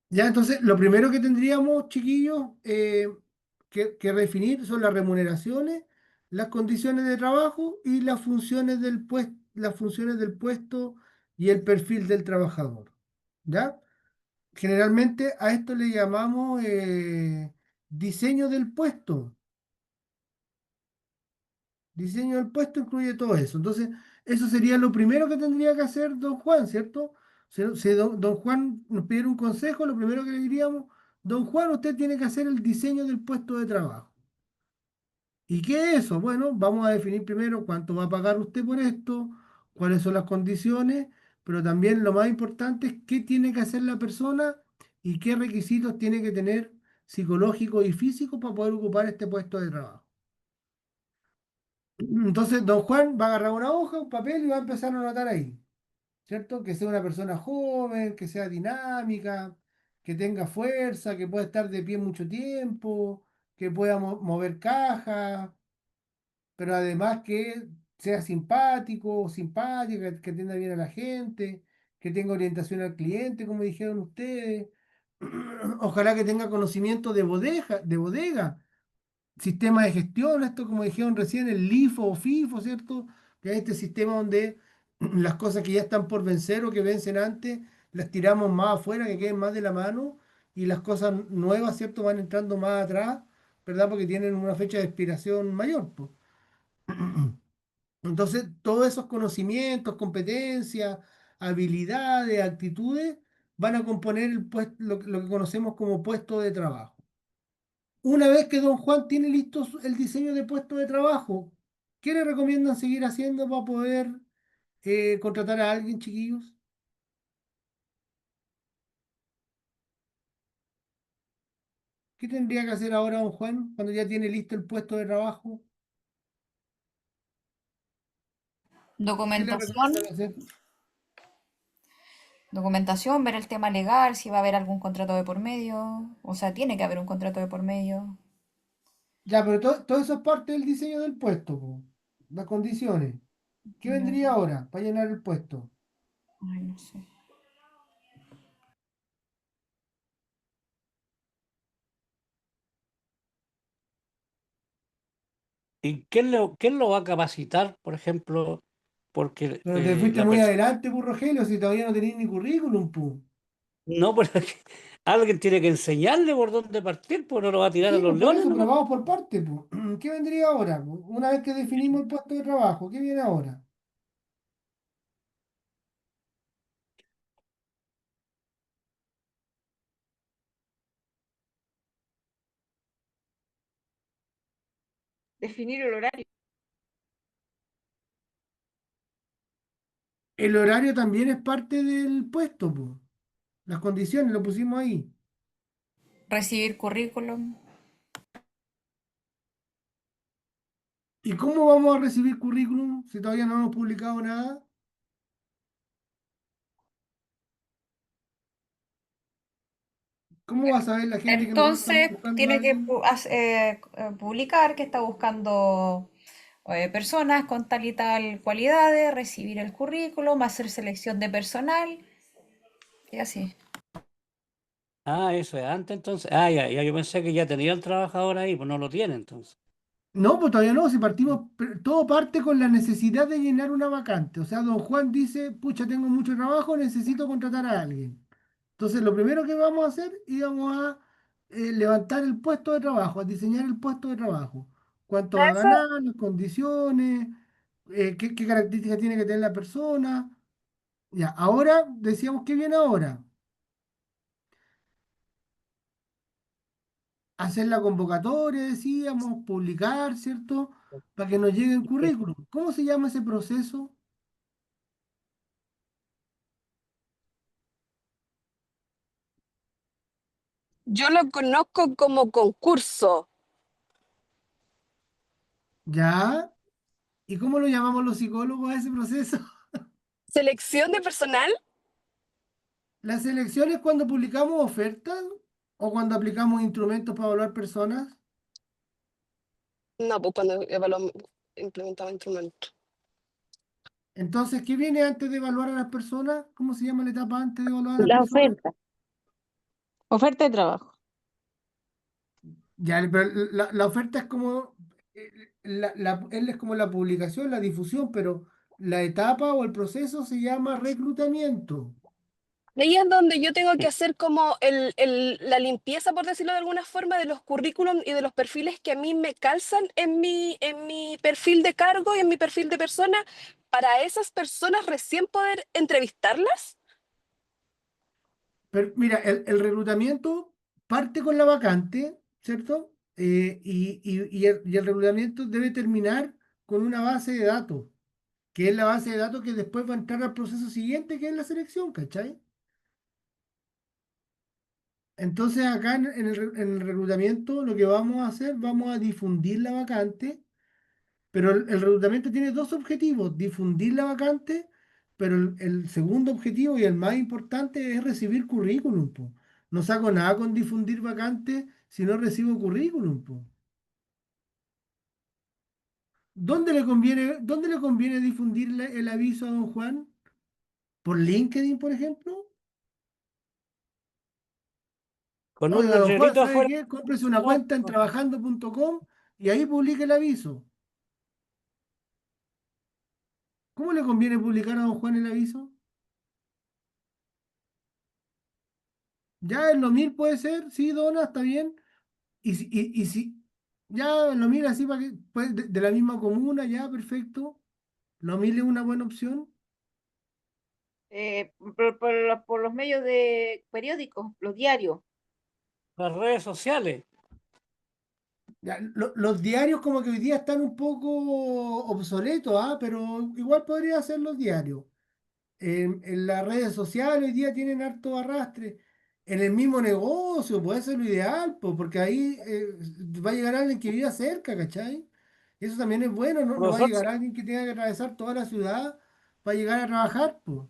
Ya, entonces, lo primero que tendríamos, chiquillos, que definir son las remuneraciones, las condiciones de trabajo y las funciones del puesto y el perfil del trabajador. ¿Ya? Generalmente a esto le llamamos diseño del puesto. Diseño del puesto incluye todo eso. Entonces, eso sería lo primero que tendría que hacer don Juan, ¿cierto? Si don Juan nos pidiera un consejo, lo primero que le diríamos, don Juan, usted tiene que hacer el diseño del puesto de trabajo. ¿Y qué es eso? Bueno, vamos a definir primero cuánto va a pagar usted por esto, cuáles son las condiciones, pero también lo más importante es qué tiene que hacer la persona y qué requisitos tiene que tener psicológicos y físicos para poder ocupar este puesto de trabajo. Entonces, don Juan va a agarrar una hoja, un papel y va a empezar a anotar ahí, ¿cierto? Que sea una persona joven, que sea dinámica, que tenga fuerza, que pueda estar de pie mucho tiempo, que pueda mover cajas, pero además que sea simpático, simpática, que atienda bien a la gente, que tenga orientación al cliente, como dijeron ustedes. Ojalá que tenga conocimiento de bodega, sistema de gestión, esto como dijeron recién, el LIFO o FIFO, ¿cierto? Que es este sistema donde las cosas que ya están por vencer o que vencen antes, las tiramos más afuera, que queden más de la mano, y las cosas nuevas, ¿cierto? Van entrando más atrás, ¿verdad? Porque tienen una fecha de expiración mayor, pues. Entonces, todos esos conocimientos, competencias, habilidades, actitudes, van a componer lo que conocemos como puesto de trabajo. Una vez que don Juan tiene listo el diseño de puesto de trabajo, ¿qué le recomiendan seguir haciendo para poder contratar a alguien, chiquillos? ¿Qué tendría que hacer ahora don Juan cuando ya tiene listo el puesto de trabajo? ¿Qué le Documentación, recomiendan hacer? documentación, ver el tema legal, si va a haber algún contrato de por medio. O sea, tiene que haber un contrato de por medio. Ya, pero todo eso es parte del diseño del puesto, po. Las condiciones. ¿Qué Ya, vendría ahora para llenar el puesto? ay, no sé. ¿Y quién lo va a capacitar, por ejemplo? Porque Pero te fuiste la muy persona... adelante, pues, Rogelio, si todavía no tenéis ni currículum, pues. No, pero es que alguien tiene que enseñarle por dónde partir, pues no lo va a tirar a Sí, los pues por leones eso, pero nomás. vamos por parte, pues. ¿Qué vendría ahora, po? Una vez que definimos el puesto de trabajo, ¿qué viene ahora? Definir el horario. El horario también es parte del puesto, pues. Las condiciones lo pusimos ahí. Recibir currículum. ¿Y cómo vamos a recibir currículum si todavía no hemos publicado nada? ¿Cómo va a saber la gente que nosotros estamos Entonces, buscando a tiene que alguien? publicar que está buscando personas con tal y tal cualidades, recibir el currículum, hacer selección de personal y así. Ah, eso es antes entonces. Ah, ya, yo pensé que ya tenía el trabajador ahí, pues no lo tiene entonces. No, pues todavía no, si partimos, todo parte con la necesidad de llenar una vacante. O sea, don Juan dice, pucha, tengo mucho trabajo, necesito contratar a alguien. Entonces, lo primero que vamos a hacer y vamos a levantar el puesto de trabajo, a diseñar el puesto de trabajo. ¿Cuánto va a Eso, ganar? Las condiciones, qué características tiene que tener la persona. Ya, ahora decíamos que viene ahora. Hacer la convocatoria, decíamos, publicar, ¿cierto? Para que nos llegue el currículum. ¿Cómo se llama ese proceso? Yo lo conozco como concurso. ¿Ya? ¿Y cómo lo llamamos los psicólogos a ese proceso? Selección de personal. ¿La selección es cuando publicamos ofertas o cuando aplicamos instrumentos para evaluar personas? No, pues cuando evaluamos, implementamos instrumentos. Entonces, ¿qué viene antes de evaluar a las personas? ¿Cómo se llama la etapa antes de evaluar a las La personas? oferta. Oferta de trabajo. Ya, pero la oferta es como, él es como la publicación, la difusión, pero la etapa o el proceso se llama reclutamiento. Ahí es donde yo tengo que hacer como la limpieza, por decirlo de alguna forma, de los currículum y de los perfiles que a mí me calzan en mi perfil de cargo y en mi perfil de persona, para esas personas recién poder entrevistarlas. Pero mira, el reclutamiento parte con la vacante, ¿cierto? Y el reclutamiento debe terminar con una base de datos, que es la base de datos que después va a entrar al proceso siguiente, que es la selección, ¿cachai? Entonces acá en el reclutamiento lo que vamos a hacer, vamos a difundir la vacante, pero el reclutamiento tiene dos objetivos: difundir la vacante, pero el segundo objetivo y el más importante es recibir currículum, po. No saco nada con difundir vacante si no recibo currículum, po. ¿Dónde le conviene difundir el aviso a don Juan? ¿Por LinkedIn, por ejemplo? Con un Oiga, don Juan, letrerito ¿sabe afuera. qué? Cómprese una cuenta en trabajando.com y ahí publique el aviso. ¿Cómo le conviene publicar a don Juan el aviso? Ya en los 1000 puede ser, sí, dona, está bien. Y si ya lo mira así para que, pues, de la misma comuna, ya, perfecto. Lo 1000 es una buena opción. Por los medios de periódicos, los diarios. Las redes sociales. Ya, los diarios como que hoy día están un poco obsoletos, ¿ah? Pero igual podría ser los diarios. En las redes sociales hoy día tienen harto arrastre. En el mismo negocio puede ser lo ideal, po, porque ahí va a llegar alguien que viva cerca, ¿cachai? Eso también es bueno, ¿no? No va a Profesor, llegar alguien que tenga que atravesar toda la ciudad para llegar a trabajar, pues.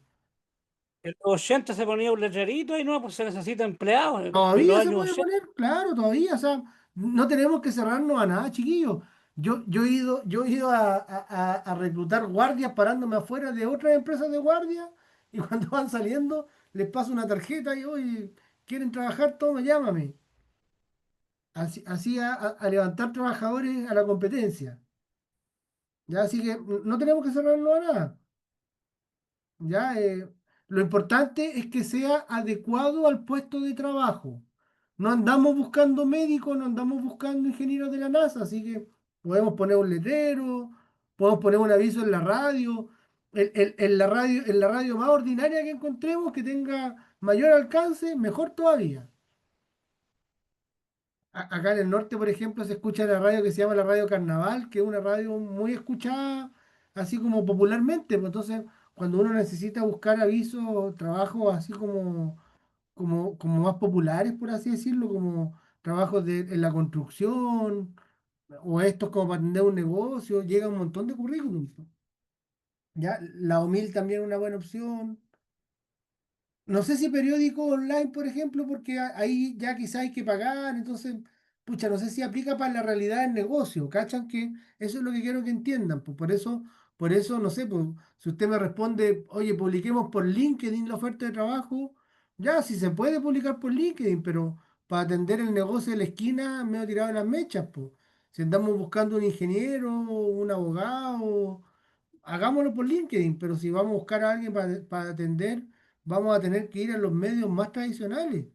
en los 80 se ponía un letrerito y no, pues se necesita empleados. En los Todavía se años puede 80. poner, claro, todavía, o sea, no tenemos que cerrarnos a nada, chiquillos. Yo he ido a reclutar guardias parándome afuera de otras empresas de guardia y cuando van saliendo les paso una tarjeta y, oye, ¿quieren trabajar? Toma, llámame. Así a levantar trabajadores a la competencia. ¿Ya? Así que no tenemos que cerrarnos a nada. ¿Ya? Lo importante es que sea adecuado al puesto de trabajo. No andamos buscando médicos, no andamos buscando ingenieros de la NASA, así que podemos poner un letrero, podemos poner un aviso en la radio, en la radio más ordinaria que encontremos, que tenga mayor alcance, mejor todavía. Acá en el norte, por ejemplo, se escucha la radio que se llama la Radio Carnaval, que es una radio muy escuchada, así como popularmente. Pues entonces, cuando uno necesita buscar avisos, trabajos así como más populares, por así decirlo, como trabajos en la construcción, o estos como para atender un negocio, llega un montón de currículums, pues. Ya, la OMIL también es una buena opción. No sé si periódico online, por ejemplo, porque ahí ya quizá hay que pagar, entonces, pucha, no sé si aplica para la realidad del negocio, ¿cachan? Que eso es lo que quiero que entiendan, pues por eso, no sé, pues, si usted me responde, oye, publiquemos por LinkedIn la oferta de trabajo, ya, sí se puede publicar por LinkedIn, pero para atender el negocio de la esquina me he tirado de las mechas, pues. Si andamos buscando un ingeniero, un abogado, hagámoslo por LinkedIn, pero si vamos a buscar a alguien para atender, vamos a tener que ir a los medios más tradicionales.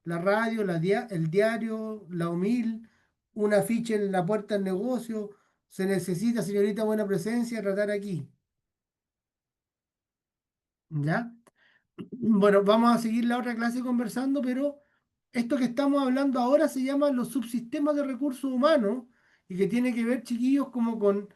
La radio, el diario, la OMIL, un afiche en la puerta del negocio. Se necesita, señorita, buena presencia, tratar aquí. ¿Ya? Bueno, vamos a seguir la otra clase conversando, pero esto que estamos hablando ahora se llama los subsistemas de recursos humanos y que tiene que ver, chiquillos, como con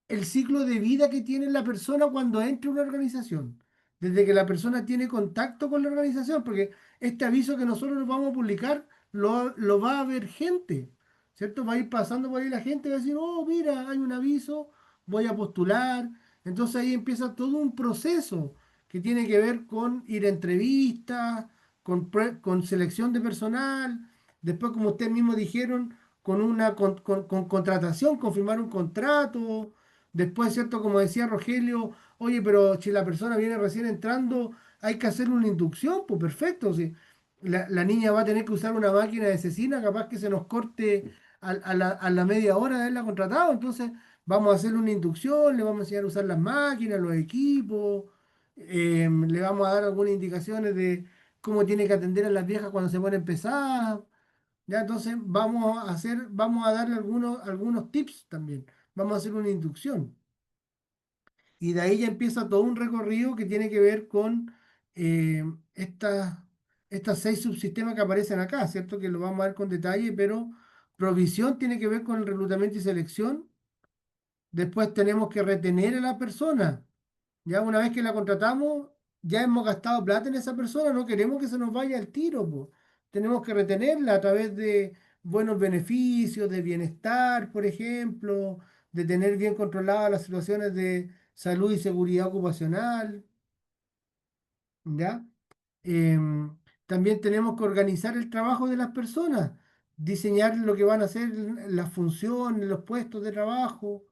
el ciclo de vida que tiene la persona cuando entra a una organización, desde que la persona tiene contacto con la organización, porque este aviso que nosotros nos vamos a publicar lo va a ver gente. ¿cierto? Va a ir pasando por ahí la gente, va a decir, oh, mira, hay un aviso, voy a postular. Entonces ahí empieza todo un proceso que tiene que ver con ir a entrevistas, con selección de personal, después, como ustedes mismos dijeron, con contratación, con firmar un contrato. Después, ¿cierto? Como decía Rogelio, oye, pero si la persona viene recién entrando, hay que hacer una inducción, pues perfecto. Si la niña va a tener que usar una máquina de cecina, capaz que se nos corte a la media hora de haberla contratado. Entonces, vamos a hacerle una inducción, le vamos a enseñar a usar las máquinas, los equipos, le vamos a dar algunas indicaciones de cómo tiene que atender a las viejas cuando se ponen pesadas. Ya, entonces vamos a darle algunos tips también. Vamos a hacer una inducción. Y de ahí ya empieza todo un recorrido que tiene que ver con eh, estas 6 subsistemas que aparecen acá, ¿cierto? Que lo vamos a ver con detalle, pero provisión tiene que ver con el reclutamiento y selección. Después tenemos que retener a la persona. Ya una vez que la contratamos, ya hemos gastado plata en esa persona, no queremos que se nos vaya al tiro, po. Tenemos que retenerla a través de buenos beneficios, de bienestar, por ejemplo, de tener bien controladas las situaciones de salud y seguridad ocupacional, ¿ya? Em, También tenemos que organizar el trabajo de las personas, diseñar lo que van a hacer, las funciones, los puestos de trabajo.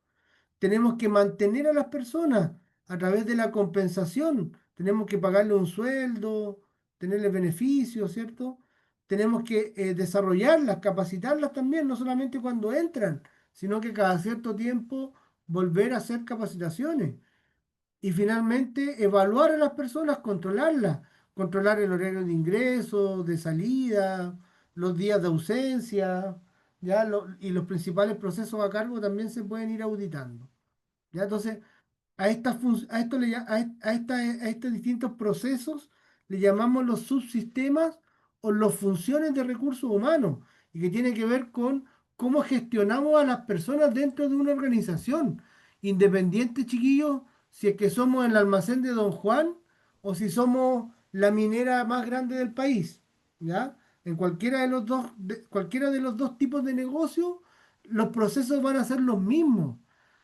Tenemos que mantener a las personas a través de la compensación. Tenemos que pagarle un sueldo, tenerles beneficios, ¿cierto? Tenemos que desarrollarlas, capacitarlas también, no solamente cuando entran, sino que cada cierto tiempo volver a hacer capacitaciones. Y finalmente, evaluar a las personas, controlarlas, controlar el horario de ingreso, de salida, los días de ausencia, ¿ya? Y los principales procesos a cargo también se pueden ir auditando. ¿Ya? Entonces, a esto a estos distintos procesos le llamamos los subsistemas o las funciones de recursos humanos, y que tiene que ver con cómo gestionamos a las personas dentro de una organización, independiente, chiquillos, si es que somos el almacén de Don Juan o si somos la minera más grande del país, ¿ya? En cualquiera de los dos tipos de negocio, los procesos van a ser los mismos.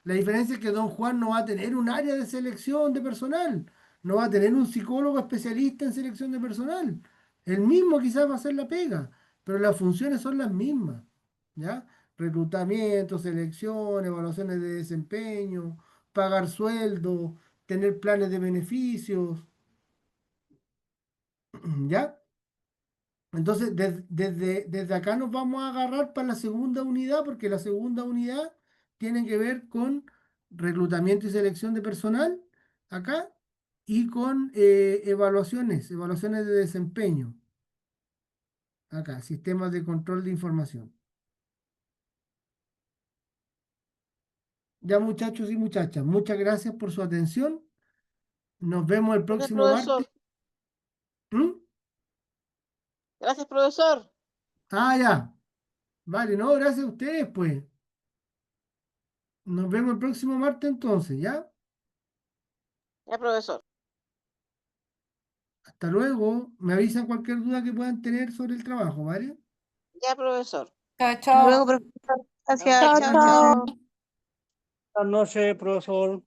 La diferencia es que Don Juan no va a tener un área de selección de personal, no va a tener un psicólogo especialista en selección de personal. El mismo quizás va a hacer la pega, pero las funciones son las mismas, ¿ya? Reclutamiento, selección, evaluaciones de desempeño, pagar sueldos, tener planes de beneficios, ¿ya? Entonces, desde acá nos vamos a agarrar para la segunda unidad, porque la segunda unidad tiene que ver con reclutamiento y selección de personal, acá, y con evaluaciones de desempeño, acá, sistemas de control de información. Ya, muchachos y muchachas, muchas gracias por su atención. Nos vemos el Gracias, próximo martes. profesor. ¿Mm? Gracias, profesor. Ah, ya. Vale, no, gracias a ustedes, pues. Nos vemos el próximo martes entonces, ¿ya? Ya, profesor. Hasta luego. Me avisan cualquier duda que puedan tener sobre el trabajo, ¿vale? Ya, profesor. Chao, Hasta chao. luego, profesor. Gracias. Chao, Chao, chao. chao. Buenas noches, profesor.